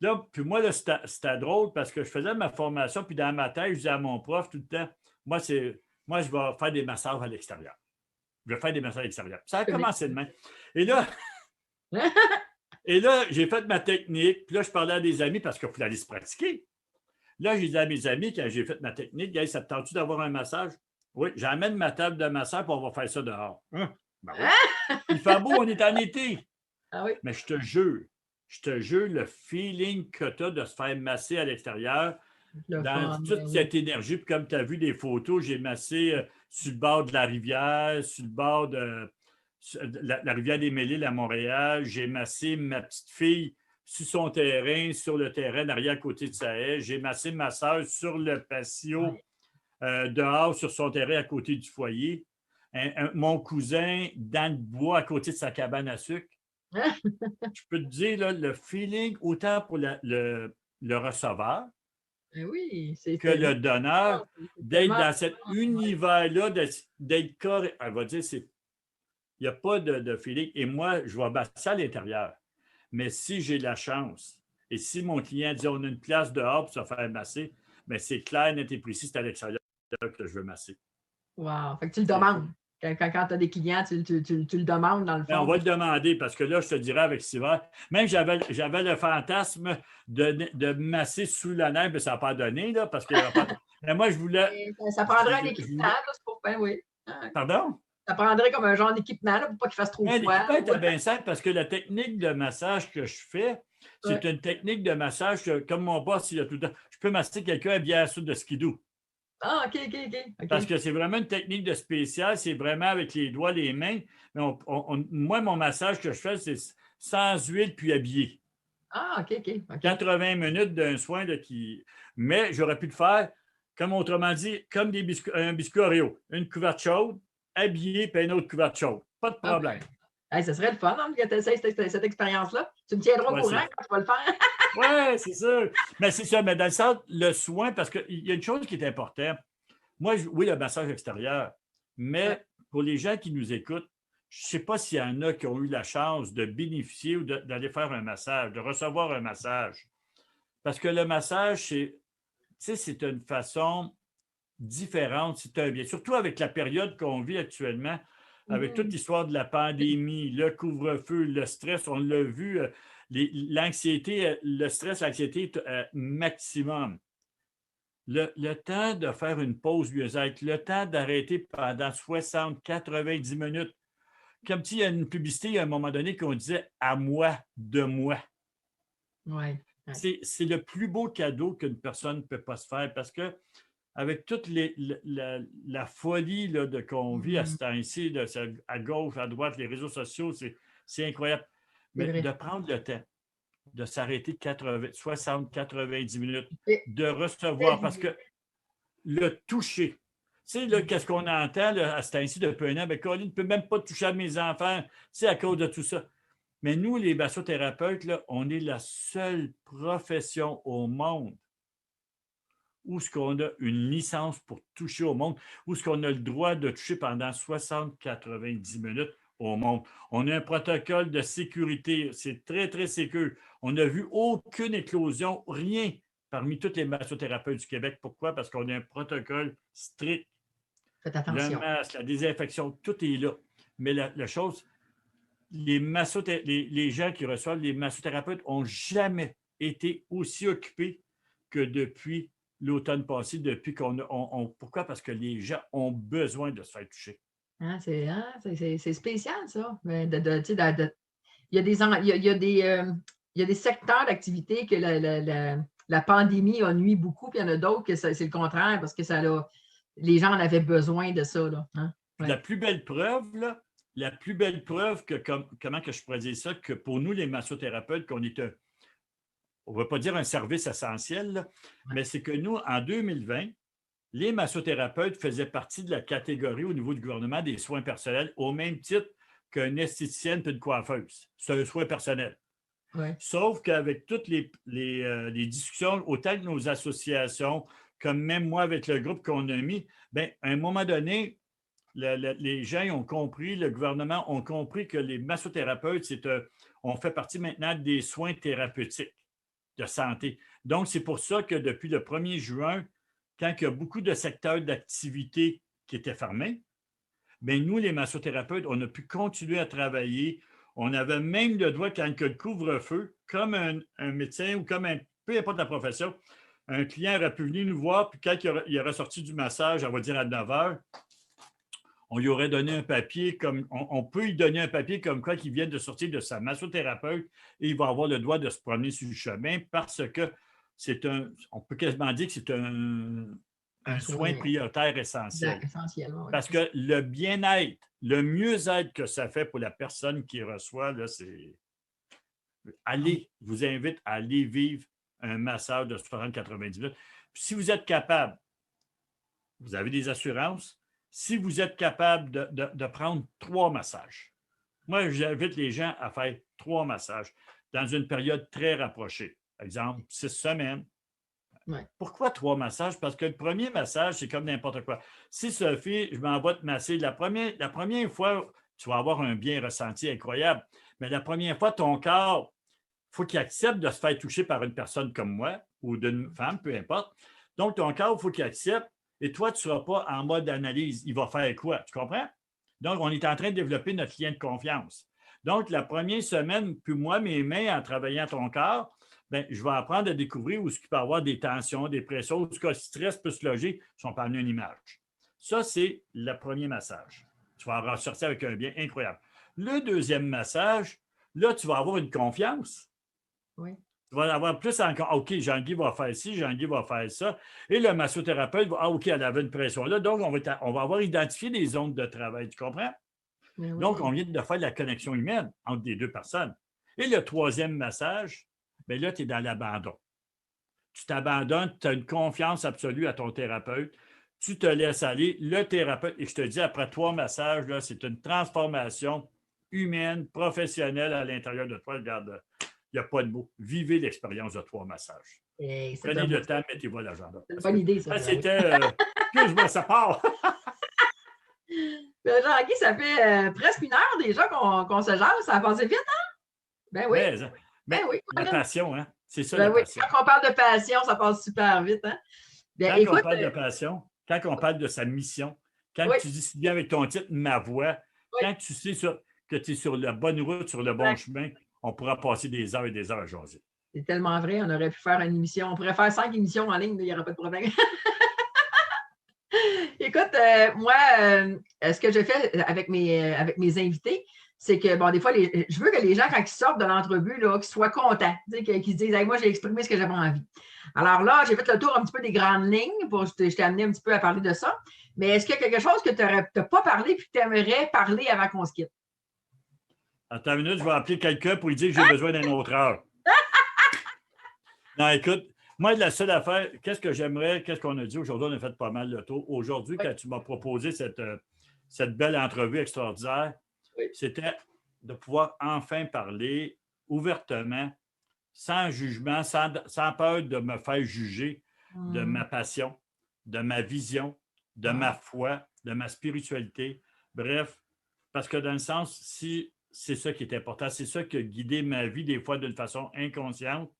Là, puis moi, là, c'était drôle parce que je faisais ma formation, puis dans ma tête, je disais à mon prof tout le temps, moi, je vais faire des massages à l'extérieur. Je vais faire des massages à l'extérieur. Ça a commencé de même. Et là, j'ai fait ma technique. Puis là, je parlais à des amis parce qu'il fallait aller se pratiquer. Là, j'ai dit à mes amis, quand j'ai fait ma technique, hey, ça te tente-tu d'avoir un massage? Oui, j'amène ma table de massage et on va faire ça dehors. Hein? Ben oui. Il fait beau, on est en été. Ah oui. Mais je te jure, le feeling que tu as de se faire masser à l'extérieur, Le dans fun, toute ben oui. cette énergie. Puis comme tu as vu des photos, j'ai massé sur le bord de la rivière, sur le bord de la rivière des Mille-Îles à Montréal. J'ai massé ma petite fille sur son terrain, sur le terrain derrière côté de sa haie. J'ai massé ma soeur sur le patio Ouais. dehors, sur son terrain à côté du foyer. Mon cousin dans le bois à côté de sa cabane à sucre. Je peux te dire, là, le feeling, autant pour le receveur Ben oui, que le donneur, c'est d'être tellement dans cet univers-là, d'être correct. Elle va dire, il n'y a pas de feeling. Et moi, je vais battre ça à l'intérieur. Mais si j'ai la chance, et si mon client dit on a une place dehors pour se faire masser, mais c'est clair, net et précis, c'est à l'extérieur que je veux masser. wow! Fait que tu le demandes. Quand tu as des clients, tu le demandes dans le Ben, on fond. va le demander parce que là, je te dirais avec cet hiver, même j'avais le fantasme de masser sous la neige, mais ça n'a pas donné, là, parce qu'il n'y avait pas. Mais moi, je voulais. Et ça prendrait un Je équipement, voulais. là, c'est pour ben oui. Ah, Pardon? ça prendrait comme un genre d'équipement là, pour pas qu'il fasse trop Ouais, froid. l'équipement était bien simple parce que la technique de massage que je fais, Ouais. c'est une technique de massage que, comme mon boss, il a tout le temps, je peux masser quelqu'un à bière soude de skidoo. Ah, OK, OK, OK. Parce OK. que c'est vraiment une technique de spécial, c'est vraiment avec les doigts, les mains. Mais moi, mon massage que je fais, c'est sans huile puis habillé. Ah, OK, OK, OK. 80 minutes d'un soin de qui. Mais j'aurais pu le faire, comme autrement dit, comme un biscuit Oreo. Une couverte chaude, habillé, puis une autre couverte chaude. Pas de Ah, problème. ben, hey, ce serait le fun, hein, que tu essaies cette expérience-là. Tu me tiendras au Ouais, courant c'est quand tu vas le faire. ouais, c'est sûr. Mais c'est ça. Mais dans le sens, le soin, parce qu'il y a une chose qui est importante. Moi, oui, le massage extérieur, Ouais. mais pour les gens qui nous écoutent, je ne sais pas s'il y en a qui ont eu la chance de bénéficier ou d'aller faire un massage, de recevoir un massage. Parce que le massage, c'est une façon différente, c'est un bien. Surtout avec la période qu'on vit actuellement, avec toute Mhm. l'histoire de la pandémie, le couvre-feu, le stress, on l'a vu, l'anxiété, le stress, l'anxiété est maximum. Le temps de faire une pause mieux-être, le temps d'arrêter pendant 60, 90 minutes. Comme il y a une publicité à un moment donné qu'on disait à moi, de moi. Ouais, ouais. C'est le plus beau cadeau qu'une personne ne peut pas se faire parce que avec toute la folie là, qu'on vit à Mhm. ce temps-ci, à gauche, à droite, les réseaux sociaux, c'est incroyable. C'est Mais de vrai. prendre le temps, de s'arrêter 60, 90 minutes, Fait de fait recevoir, du parce bien. que le toucher. Tu sais, là, Mhm. qu'est-ce qu'on entend là, à ce temps-ci depuis un an? Ben, Colin ne peut même pas toucher à mes enfants. C'est à cause de tout ça. Mais nous, les massothérapeutes, là, on est la seule profession au monde où ce qu'on a une licence pour toucher au monde, où ce qu'on a le droit de toucher pendant 60-90 minutes au monde. On a un protocole de sécurité, c'est très, très sécur. On n'a vu aucune éclosion, rien parmi tous les massothérapeutes du Québec. Pourquoi? Parce qu'on a un protocole strict. Faites Le attention. masque, la désinfection, tout est là. Mais la chose, les gens qui reçoivent les massothérapeutes n'ont jamais été aussi occupés que depuis l'automne passé, depuis pourquoi? Parce que les gens ont besoin de se faire toucher. C'est spécial, ça. Mais tu sais, il y a des, il y a des secteurs d'activité que la pandémie a nuit beaucoup, puis il y en a d'autres que c'est le contraire parce que les gens en avaient besoin de ça. Là, hein? Puis Ouais. la plus belle preuve, là, la plus belle preuve comment que je pourrais dire ça, que pour nous, les massothérapeutes, qu'on est on ne va pas dire un service essentiel, là, Ouais. mais c'est que nous, en 2020, les massothérapeutes faisaient partie de la catégorie au niveau du gouvernement des soins personnels au même titre qu'une esthéticienne et une coiffeuse. C'est un soin personnel. Ouais. Sauf qu'avec toutes les discussions, autant que nos associations, comme même moi avec le groupe qu'on a mis, bien, à un moment donné, les gens ont compris, le gouvernement a compris que les massothérapeutes, on fait partie maintenant des soins thérapeutiques de santé. Donc, c'est pour ça que depuis le 1er juin, quand il y a beaucoup de secteurs d'activité qui étaient fermés, bien, nous, les massothérapeutes, on a pu continuer à travailler. On avait même le droit, quand il y a le couvre-feu, comme un médecin ou comme peu importe la profession, un client aurait pu venir nous voir, puis quand il aurait sorti du massage, on va dire à 9 heures, on lui aurait donné un papier comme on peut lui donner un papier comme quoi qu'il vient de sortir de sa massothérapeute et il va avoir le droit de se promener sur le chemin parce que on peut quasiment dire que c'est Un un soin soin prioritaire essentiel. essentiellement, oui. Parce que le bien-être, le mieux-être que ça fait pour la personne qui reçoit, là, c'est. Allez, je vous invite à aller vivre un massage de 60-90 minutes. Puis si vous êtes capable, vous avez des assurances, si vous êtes capable de prendre 3 massages. Moi, j'invite les gens à faire 3 massages dans une période très rapprochée. Exemple, 6 semaines. Ouais. Pourquoi 3 massages? Parce que le premier massage, c'est comme n'importe quoi. Si Sophie, je m'en vais te masser, la première fois, tu vas avoir un bien ressenti incroyable. Mais la première fois, ton corps, il faut qu'il accepte de se faire toucher par une personne comme moi ou d'une femme, peu importe. Donc, ton corps, il faut qu'il accepte et toi, tu ne seras pas en mode analyse. Il va faire quoi? Tu comprends? Donc, on est en train de développer notre lien de confiance. Donc, la première semaine, puis moi, mes mains, en travaillant ton corps, bien, je vais apprendre à découvrir où il peut y avoir des tensions, des pressions, où le stress peut se loger, si on parle d'une image. Ça, c'est le premier massage. Tu vas ressortir avec un bien incroyable. Le deuxième massage, là, tu vas avoir une confiance. Oui. Tu vas avoir plus encore. OK, Jean-Guy va faire ci, Jean-Guy va faire ça. Et le massothérapeute va, OK, elle avait une pression là. Donc, on va avoir identifié des zones de travail. Tu comprends? Mais oui. Donc, on vient de faire la connexion humaine entre les deux personnes. Et le troisième massage, bien là, tu es dans l'abandon. Tu t'abandonnes, tu as une confiance absolue à ton thérapeute. Tu te laisses aller. Le thérapeute, et je te dis, après 3 massages, là, c'est une transformation humaine, professionnelle à l'intérieur de toi. Regarde, il n'y a pas de mots. Vivez l'expérience de 3 massages. Et c'est Prenez le temps, mettez-vous à l'agenda. une bonne idée, ça. C'était. Excuse-moi, ça part. Jean-Guy, ça fait presque 1 heure déjà qu'on se jase. Ça a passé vite, hein? Ben oui. Mais oui. la passion, hein? C'est ça, Ben la oui. passion. Quand on parle de passion, ça passe super vite, hein? Bien, Quand écoute, on parle de passion, quand on parle de sa mission, quand oui. tu dis si bien avec ton titre, ma voix, Oui. quand tu sais que tu es sur la bonne route, sur le bon chemin, on pourra passer des heures et des heures à jaser. C'est tellement vrai, on aurait pu faire une émission. On pourrait faire 5 émissions en ligne, il n'y aurait pas de problème. Écoute, moi, ce que je fais avec mes invités, c'est que, bon, des fois, je veux que les gens, quand ils sortent de l'entrevue, là, qu'ils soient contents, qu'ils se disent hey, moi, j'ai exprimé ce que j'avais envie. Alors là, j'ai fait le tour un petit peu des grandes lignes, je t'ai amené un petit peu à parler de ça. Mais est-ce qu'il y a quelque chose que tu n'as pas parlé et que tu aimerais parler avant qu'on se quitte? Attends une minute, je vais appeler quelqu'un pour lui dire que j'ai besoin d'une autre heure. Non, écoute, moi, la seule affaire, qu'est-ce que j'aimerais, qu'est-ce qu'on a dit aujourd'hui, on a fait pas mal le tour. Aujourd'hui, quand tu m'as proposé cette belle entrevue extraordinaire, c'était de pouvoir enfin parler ouvertement, sans jugement, sans peur de me faire juger de ma passion, de ma vision, de ma foi, de ma spiritualité. Bref, parce que dans le sens, si c'est ça qui est important, c'est ça qui a guidé ma vie des fois d'une façon inconsciente,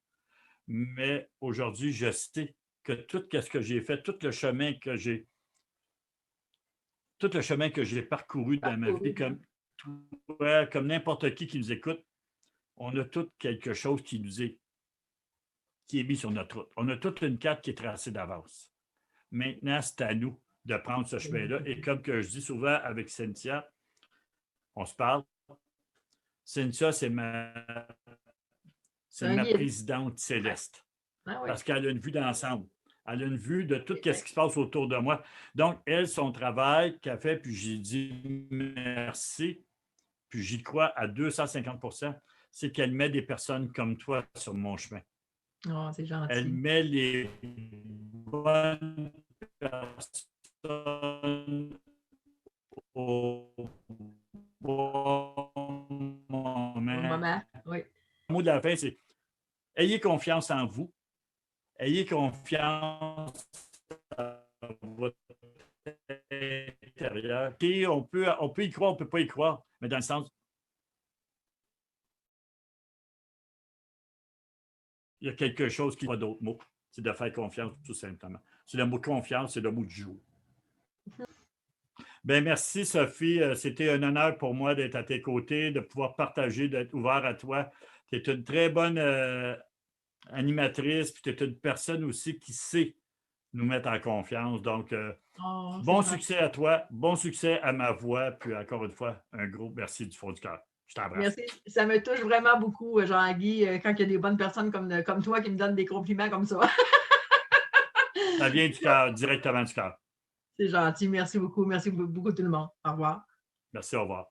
mais aujourd'hui, je sais que tout ce que j'ai fait, tout le chemin que j'ai parcouru dans ma vie, comme toi, comme n'importe qui nous écoute, on a tout quelque chose qui est mis sur notre route. On a toute une carte qui est tracée d'avance. Maintenant, c'est à nous de prendre ce chemin-là. Et comme que je dis souvent avec Cynthia, on se parle. Cynthia, c'est ma présidente céleste. Ah oui. Parce qu'elle a une vue d'ensemble. Elle a une vue de tout ce qui se passe autour de moi. Donc, elle, son travail qu'elle fait, puis j'ai dit merci, puis j'y crois à 250 %, c'est qu'elle met des personnes comme toi sur mon chemin. Oh, c'est gentil. Elle met les bonnes personnes au bon moment. Oui. Le mot de la fin, c'est ayez confiance en vous. Ayez confiance à votre intérieur. Et on peut y croire, on ne peut pas y croire, mais dans le sens, il y a quelque chose qui n'a pas d'autre mot. C'est de faire confiance, tout simplement. C'est le mot confiance, c'est le mot du jour. Bien, merci, Sophie. C'était un honneur pour moi d'être à tes côtés, de pouvoir partager, d'être ouvert à toi. Tu es une très bonne animatrice, puis tu es une personne aussi qui sait nous mettre en confiance. Donc, bon succès à toi, bon succès à ma voix, puis encore une fois, un gros merci du fond du cœur. Je t'embrasse. Merci. Ça me touche vraiment beaucoup, Jean-Guy, quand il y a des bonnes personnes comme toi qui me donnent des compliments comme ça. Ça vient du cœur, directement du cœur. C'est gentil. Merci beaucoup. Merci beaucoup tout le monde. Au revoir. Merci, au revoir.